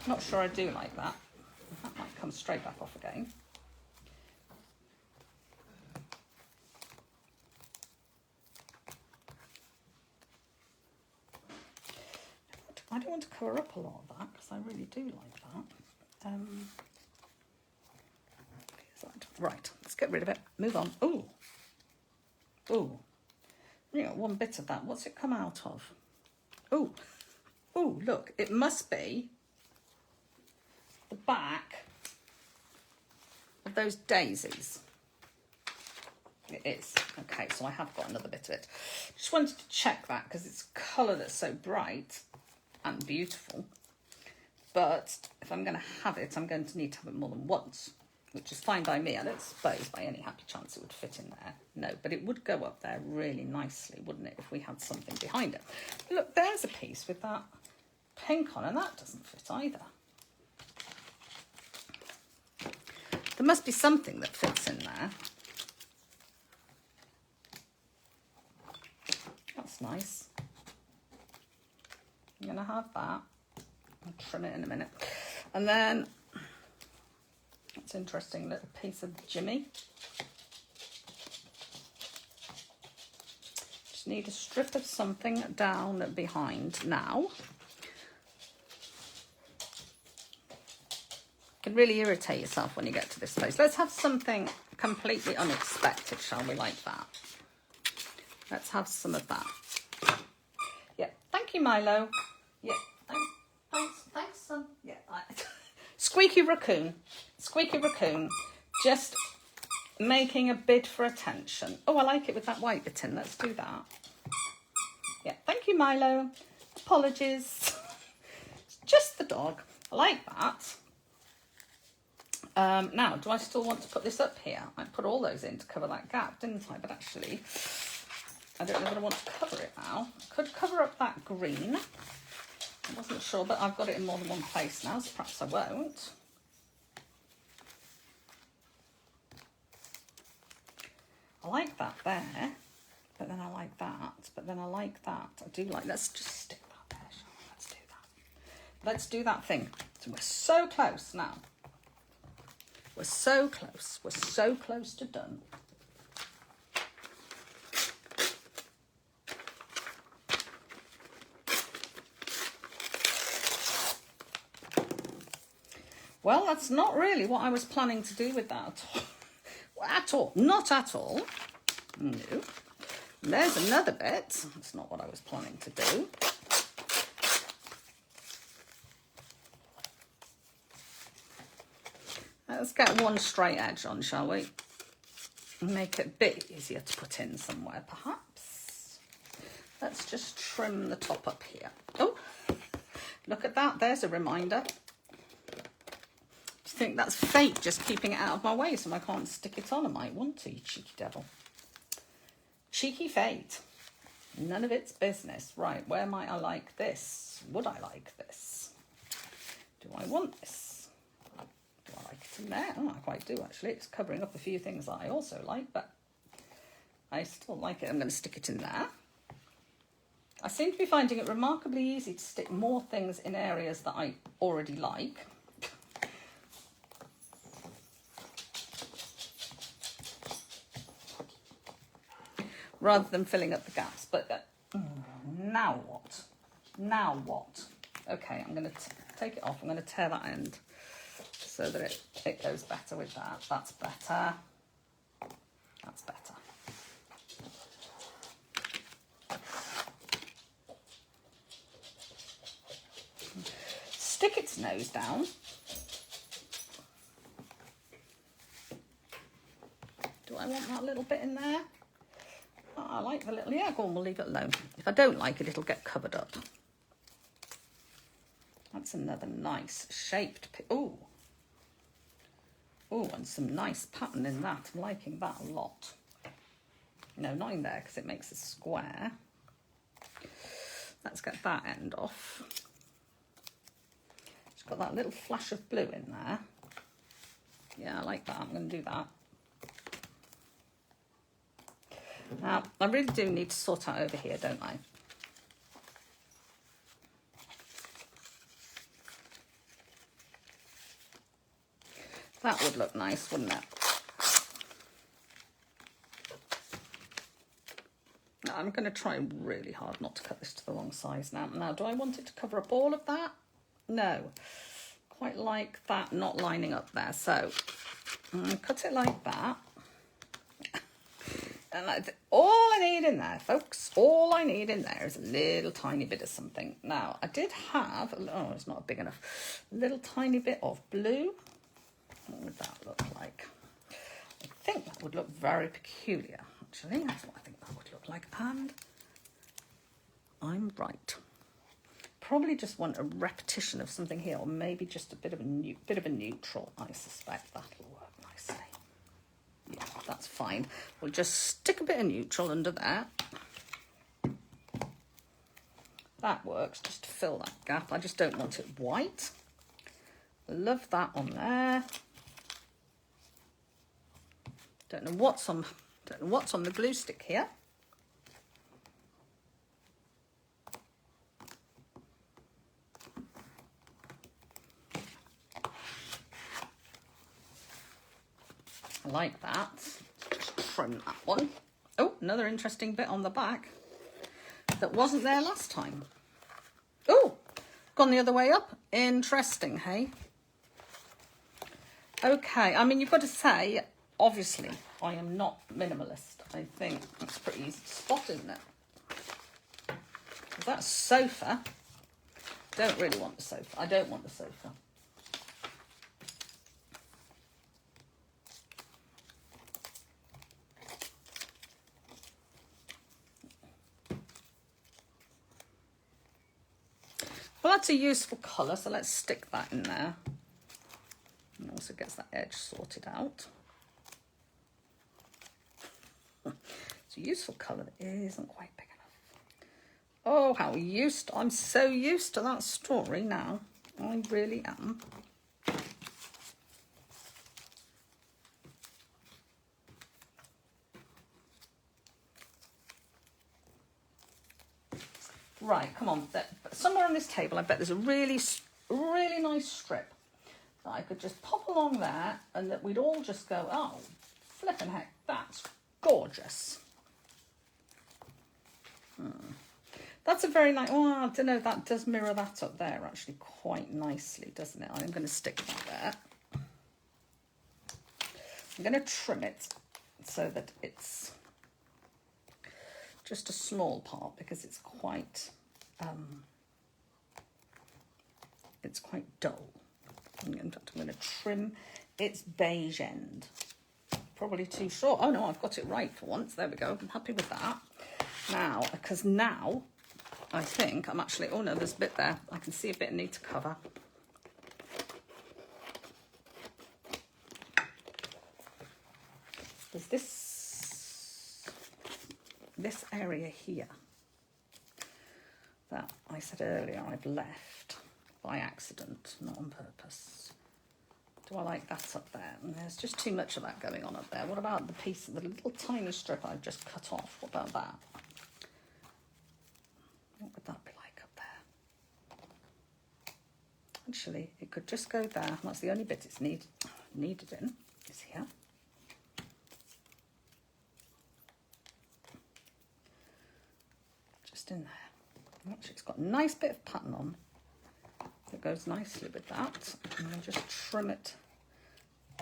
Not sure I do like that. That might come straight back off again. I don't want to cover up a lot of that because I really do like that. Right, let's get rid of it. Move on. Ooh. Ooh. You got one bit of that. What's it come out of? Ooh. Ooh, look. It must be the back of those daisies. It is. Okay, so I have got another bit of it. Just wanted to check that because it's a colour that's so bright and beautiful. But if I'm going to have it, I'm going to need to have it more than once, which is fine by me. I don't suppose by any happy chance it would fit in there. No, but it would go up there really nicely, wouldn't it, if we had something behind it. Look, there's a piece with that pink on, and that doesn't fit either. There must be something that fits in there. That's nice. I'm going to have that. I'll trim it in a minute. And then, that's an interesting little piece of Jimmy. Just need a strip of something down behind now. You can really irritate yourself when you get to this place. Let's have something completely unexpected, shall we, like that? Let's have some of that. Yeah, thank you, Milo. Yeah, thanks, son. Yeah, Squeaky Raccoon. Squeaky Raccoon. Just making a bid for attention. Oh, I like it with that white bit in. Let's do that. Yeah, thank you, Milo. Apologies. Just the dog. I like that. Now, do I still want to put this up here? I put all those in to cover that gap, didn't I? But actually, I don't know that I want to cover it now. I could cover up that green. I wasn't sure, but I've got it in more than one place now, so perhaps I won't. I like that there, but then I like that, but then I like that. I do like, let's just stick that there, shall we? Let's do that. Let's do that thing. So we're so close now. We're so close. We're so close to done. Well, that's not really what I was planning to do with that at all. At all. Not at all. No. There's another bit. That's not what I was planning to do. Let's get one straight edge on, shall we? Make it a bit easier to put in somewhere, perhaps. Let's just trim the top up here. Oh, look at that. There's a reminder. Do you think that's fate just keeping it out of my way so I can't stick it on? I might want to, you cheeky devil. Cheeky fate. None of its business. Right, where might I like this? Would I like this? Do I want this? Do I like it in there? Oh, I quite do, actually. It's covering up a few things that I also like, but I still like it. I'm going to stick it in there. I seem to be finding it remarkably easy to stick more things in areas that I already like. Rather than filling up the gaps. But now what? Now what? Okay, I'm going to take it off. I'm going to tear that end so that it goes better with that. That's better. That's better. Stick its nose down. Do I want that little bit in there? Oh, I like the little, yeah, go on, we'll leave it alone. If I don't like it, it'll get covered up. That's another nice shaped, oh, and some nice pattern in that. I'm liking that a lot. No, not in there because it makes a square. Let's get that end off. It's got that little flash of blue in there. Yeah, I like that. I'm going to do that. Now, I really do need to sort out over here, don't I? That would look nice, wouldn't it? Now, I'm going to try really hard not to cut this to the wrong size now. Now, do I want it to cover up all of that? No. Quite like that not lining up there. So, I'm going to cut it like that. And all I need in there, folks, all I need in there is a little tiny bit of something. Now, I did have, oh, it's not big enough, a little tiny bit of blue. What would that look like? I think that would look very peculiar, actually. That's what I think that would look like. And I'm right. Probably just want a repetition of something here, or maybe just a bit of a neutral. I suspect that'll work nicely. Yeah, that's fine. We'll just stick a bit of neutral under there. That works, just to fill that gap. I just don't want it white. Love that on there. Don't know what's on the glue stick here. I like that. Just trim that one. Oh, another interesting bit on the back. that wasn't there last time. Oh, gone the other way up. Interesting, hey? Okay, I mean, you've got to say, obviously, I am not minimalist. I think it's pretty easy to spot, isn't it? That sofa, don't really want the sofa. I don't want the sofa. Well, that's a useful colour, so let's stick that in there. And also gets that edge sorted out. It's a useful colour that isn't quite big enough. Oh, how I'm so used to that story now. I really am. Right, come on. Somewhere on this table, I bet there's a really nice strip that I could just pop along there and that we'd all just go, oh, flipping heck, that's gorgeous. That's a very nice, oh, I don't know, that does mirror that up there actually quite nicely, doesn't it? I'm going to stick that there. I'm going to trim it so that it's just a small part because it's quite dull. In fact, I'm going to trim its beige end. Probably too short. Oh no, I've got it right for once. There we go. I'm happy with that. Now, because now I think I'm actually, oh no, there's a bit there. I can see a bit I need to cover. There's this area here that I said earlier I've left by accident, not on purpose. Do I like that up there? And there's just too much of that going on up there. What about the piece of the little tiny strip I've just cut off? What about that? What would that be like up there? Actually, it could just go there. That's the only bit it's needed in, is here. Just in there. Actually, it's got a nice bit of pattern on. It goes nicely with that. I'm going to just trim it.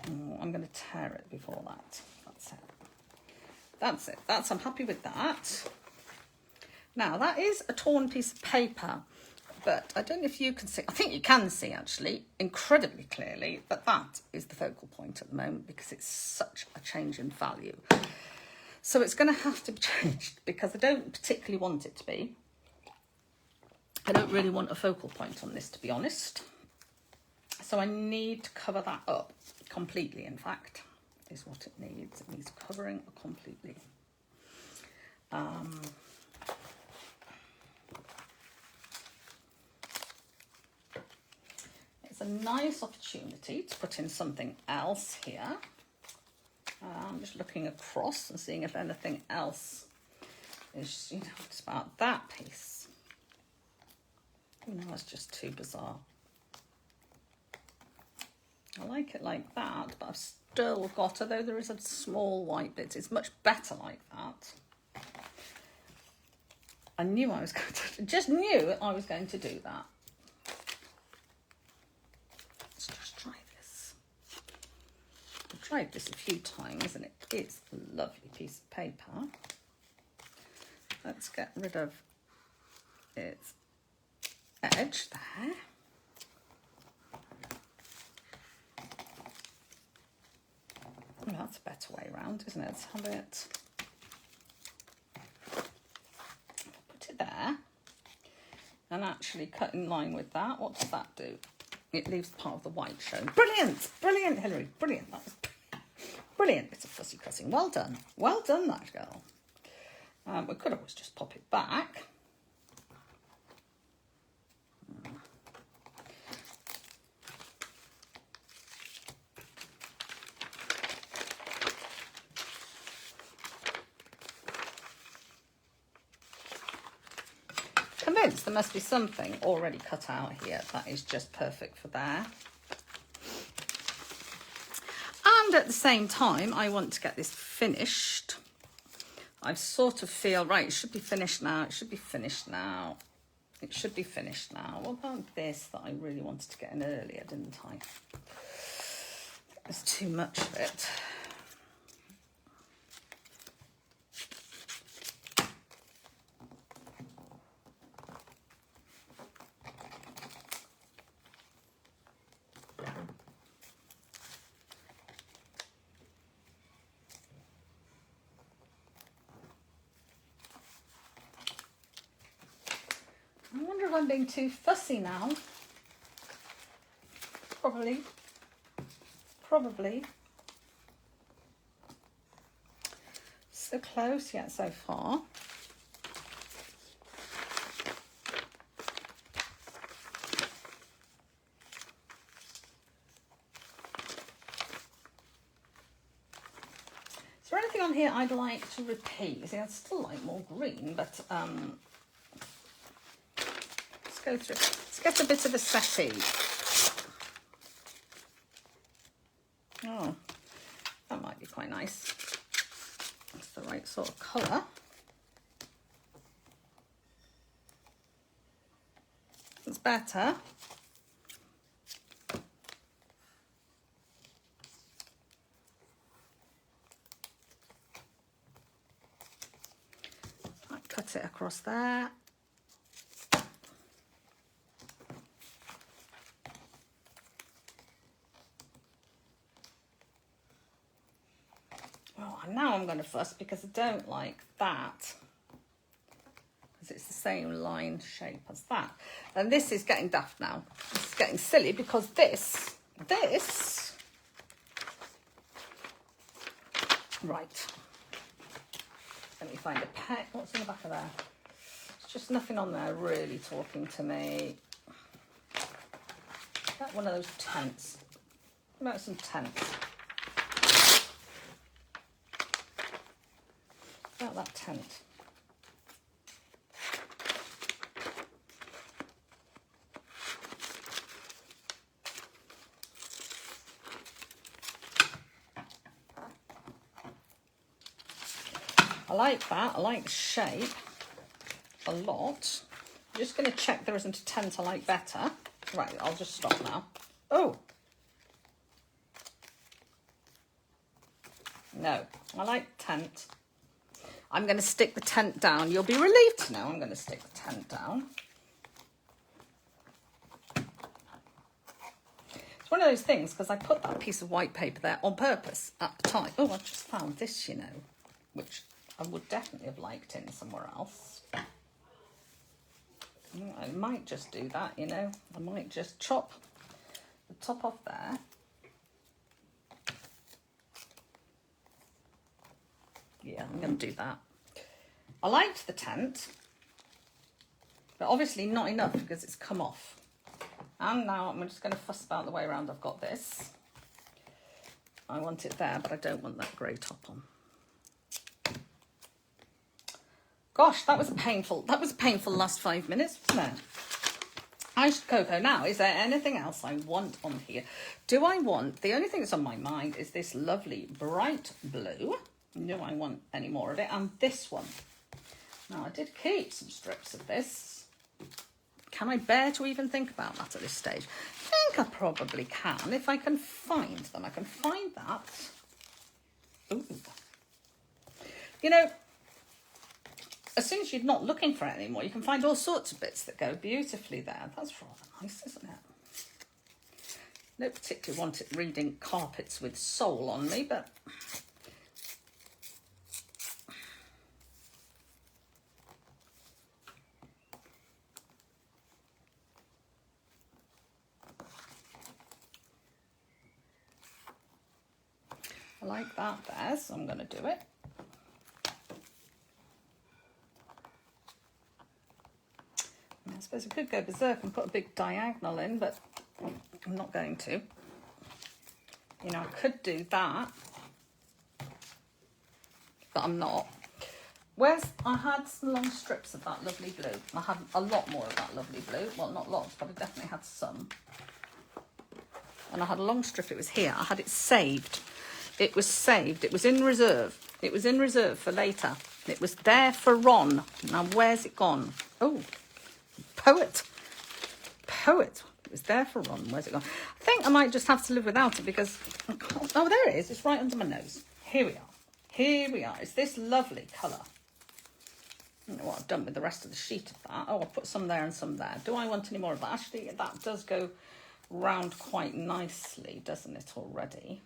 Oh, I'm going to tear it before that. That's it. That's it. I'm happy with that. Now, that is a torn piece of paper, but I don't know if you can see. I think you can see, actually, incredibly clearly, that that is the focal point at the moment because it's such a change in value. So it's going to have to be changed because I don't particularly want it to be. I don't really want a focal point on this, to be honest. So I need to cover that up completely, in fact, is what it needs. It needs covering completely. It's a nice opportunity to put in something else here. I'm just looking across and seeing if anything else is, you know, it's about that piece. No, that's just too bizarre. I like it like that, but I've still got, although there is a small white bit, it's much better like that. I knew I was going to, just knew I was going to do that. Let's just try this. I've tried this a few times and it is a lovely piece of paper. Let's get rid of its edge there. Oh, that's a better way around, isn't it? Let's have it. Put it there. And actually cut in line with that. What does that do? It leaves part of the white shown. Brilliant! Brilliant, Hilary. Brilliant. That was brilliant bit of fussy cutting. Well done. Well done, that girl. We could always just pop it back. Convinced there must be something already cut out here that is just perfect for there. And at the same time, I want to get this finished. I sort of feel, right, it should be finished now. It should be finished now. It should be finished now. What about this that I really wanted to get in earlier, didn't I? There's too much of it. I wonder if I'm being too fussy now. Probably. So close yet so far. Is there anything on here I'd like to repeat? See, I'd still like more green, but let's go through. Let's get a bit of a settee. Oh, that might be quite nice. It's the right sort of colour. It's better. I cut it across there. Now I'm going to fuss because I don't like that, because it's the same line shape as that. And this is getting daft now. This is getting silly because this, right. Let me find a pen. What's in the back of there? There's just nothing on there really talking to me. Get one of those tents. What about some tents? About that tent. I like that. I like the shape a lot. I'm just going to check there isn't a tent I like better. Right, I'll just stop now. Oh! No, I like tent. I'm going to stick the tent down. You'll be relieved to know I'm going to stick the tent down. It's one of those things, because I put that piece of white paper there on purpose at the time. Oh, I just found this, you know, which I would definitely have liked in somewhere else. I might just do that, you know. I might just chop the top off there. Yeah, I'm going to do that. I liked the tent, but obviously not enough because it's come off. And now I'm just going to fuss about the way around I've got this. I want it there, but I don't want that grey top on. Gosh, that was a painful last 5 minutes, wasn't it? Coco, now, is there anything else I want on here? Do I want, the only thing that's on my mind is this lovely bright blue. Do I want any more of it? And this one. Now, I did keep some strips of this. Can I bear to even think about that at this stage? I think I probably can, if I can find them. I can find that. Ooh. You know, as soon as you're not looking for it anymore, you can find all sorts of bits that go beautifully there. That's rather nice, isn't it? Don't particularly want it reading carpets with soul on me, but... I like that there, so I'm going to do it. I suppose I could go berserk and put a big diagonal in, but I'm not going to. You know, I could do that, but I'm not. I had some long strips of that lovely blue. I had a lot more of that lovely blue. Well, not lots, but I definitely had some. And I had a long strip, it was here. I had it saved. It was saved, it was in reserve. It was in reserve for later. It was there for Ron. Now, where's it gone? Oh, poet. Poet. It was there for Ron. Where's it gone? I think I might just have to live without it because... Oh, there it is. It's right under my nose. Here we are. Here we are. It's this lovely colour. I don't know what I've done with the rest of the sheet of that. Oh, I'll put some there and some there. Do I want any more of that? Actually, that does go round quite nicely, doesn't it, already?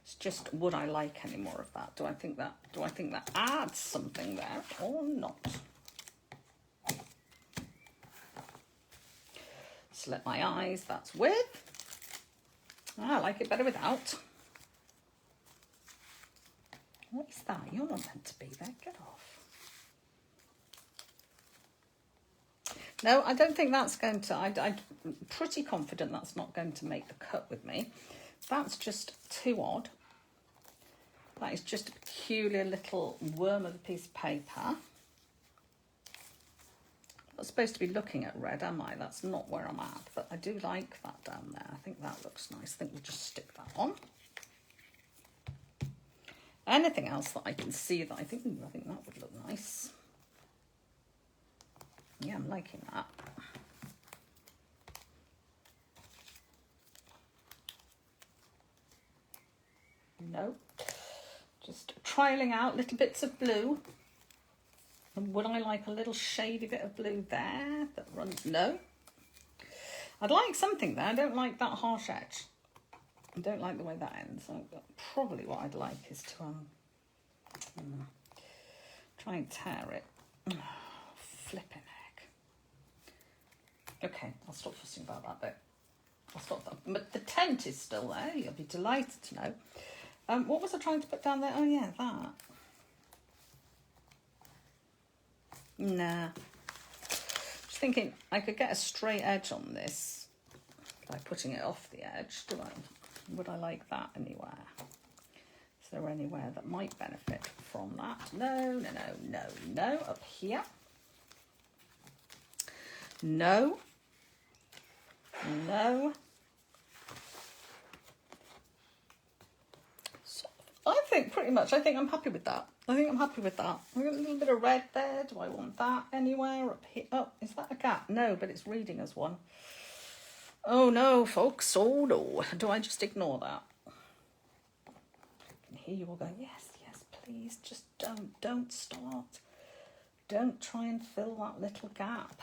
It's just, would I like any more of that? Do I think that adds something there or not? Slit my eyes, that's with. I like it better without. What is that? You're not meant to be there. Get off. No, I don't think that's going to... I'm pretty confident that's not going to make the cut with me. That's just too odd. That is just a peculiar little worm of a piece of paper. I'm not supposed to be looking at red, am I? That's not where I'm at. But I do like that down there. I think that looks nice. I think we'll just stick that on. Anything else that I can see that I think that would look nice. Yeah, I'm liking that. No, just trialing out little bits of blue. And would I like a little shady bit of blue there that runs? No. I'd like something there. I don't like that harsh edge. I don't like the way that ends. So probably what I'd like is to try and tear it. Flipping heck. Okay, I'll stop fussing about that bit. I'll stop that. But the tent is still there. You'll be delighted to know. What was I trying to put down there? Oh yeah, that. Nah. Just thinking I could get a straight edge on this by putting it off the edge. Would I like that anywhere? Is there anywhere that might benefit from that? No, no, no, no, no. Up here. No. No. So I think pretty much, I think I'm happy with that. I think I'm happy with that. A little bit of red there. Do I want that anywhere? Up here? Oh, is that a gap? No, but it's reading as one. Oh no, folks. Oh no. Do I just ignore that? I can hear you all going, yes, yes, please. Just don't start. Don't try and fill that little gap.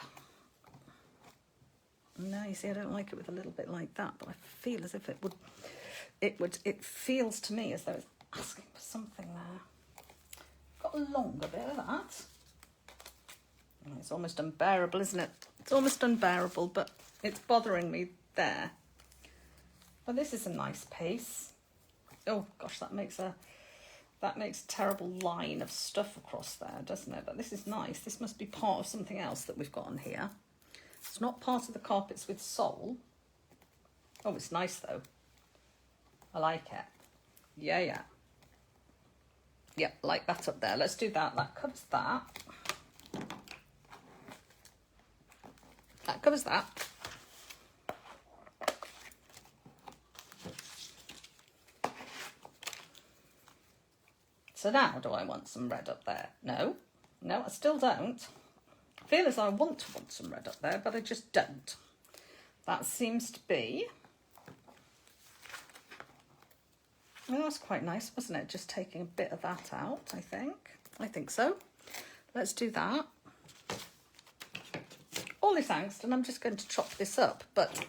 No, you see, I don't like it with a little bit like that, but I feel as if it feels to me as though it's asking for something there. Got a longer bit of that. It's almost unbearable, isn't it? It's almost unbearable, but it's bothering me there. Well, this is a nice piece. Oh gosh, that makes a terrible line of stuff across there, doesn't it? But this is nice. This must be part of something else that we've got on here. It's not part of the carpets with sole. Oh, it's nice though. I like it. Yeah, yeah. Yeah, like that up there. Let's do that. That covers that. That covers that. So now, do I want some red up there? No. No, I still don't. I feel as though I want some red up there, but I just don't. That seems to be... Well, that's quite nice, wasn't it? Just taking a bit of that out, I think. I think so. Let's do that. All this angst, and I'm just going to chop this up, but...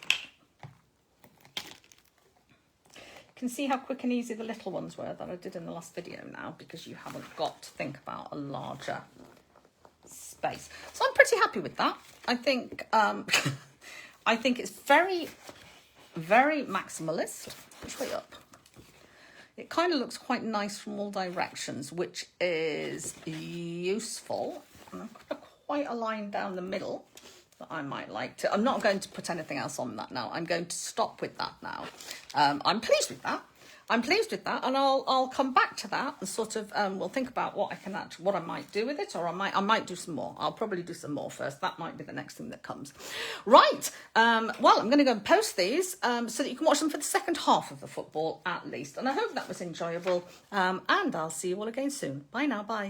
You can see how quick and easy the little ones were that I did in the last video now, because you haven't got to think about a larger space. So I'm pretty happy with that. I think I think it's very, very maximalist. Which way up? It kind of looks quite nice from all directions, which is useful. And I've got quite a line down the middle that I might like to. I'm not going to put anything else on that now. I'm going to stop with that now. I'm pleased with that. I'm pleased with that, and I'll come back to that and sort of we'll think about what I might do with it, or I might do some more. I'll probably do some more first. That might be the next thing that comes. Right. Well, I'm going to go and post these so that you can watch them for the second half of the football at least. And I hope that was enjoyable. And I'll see you all again soon. Bye now. Bye.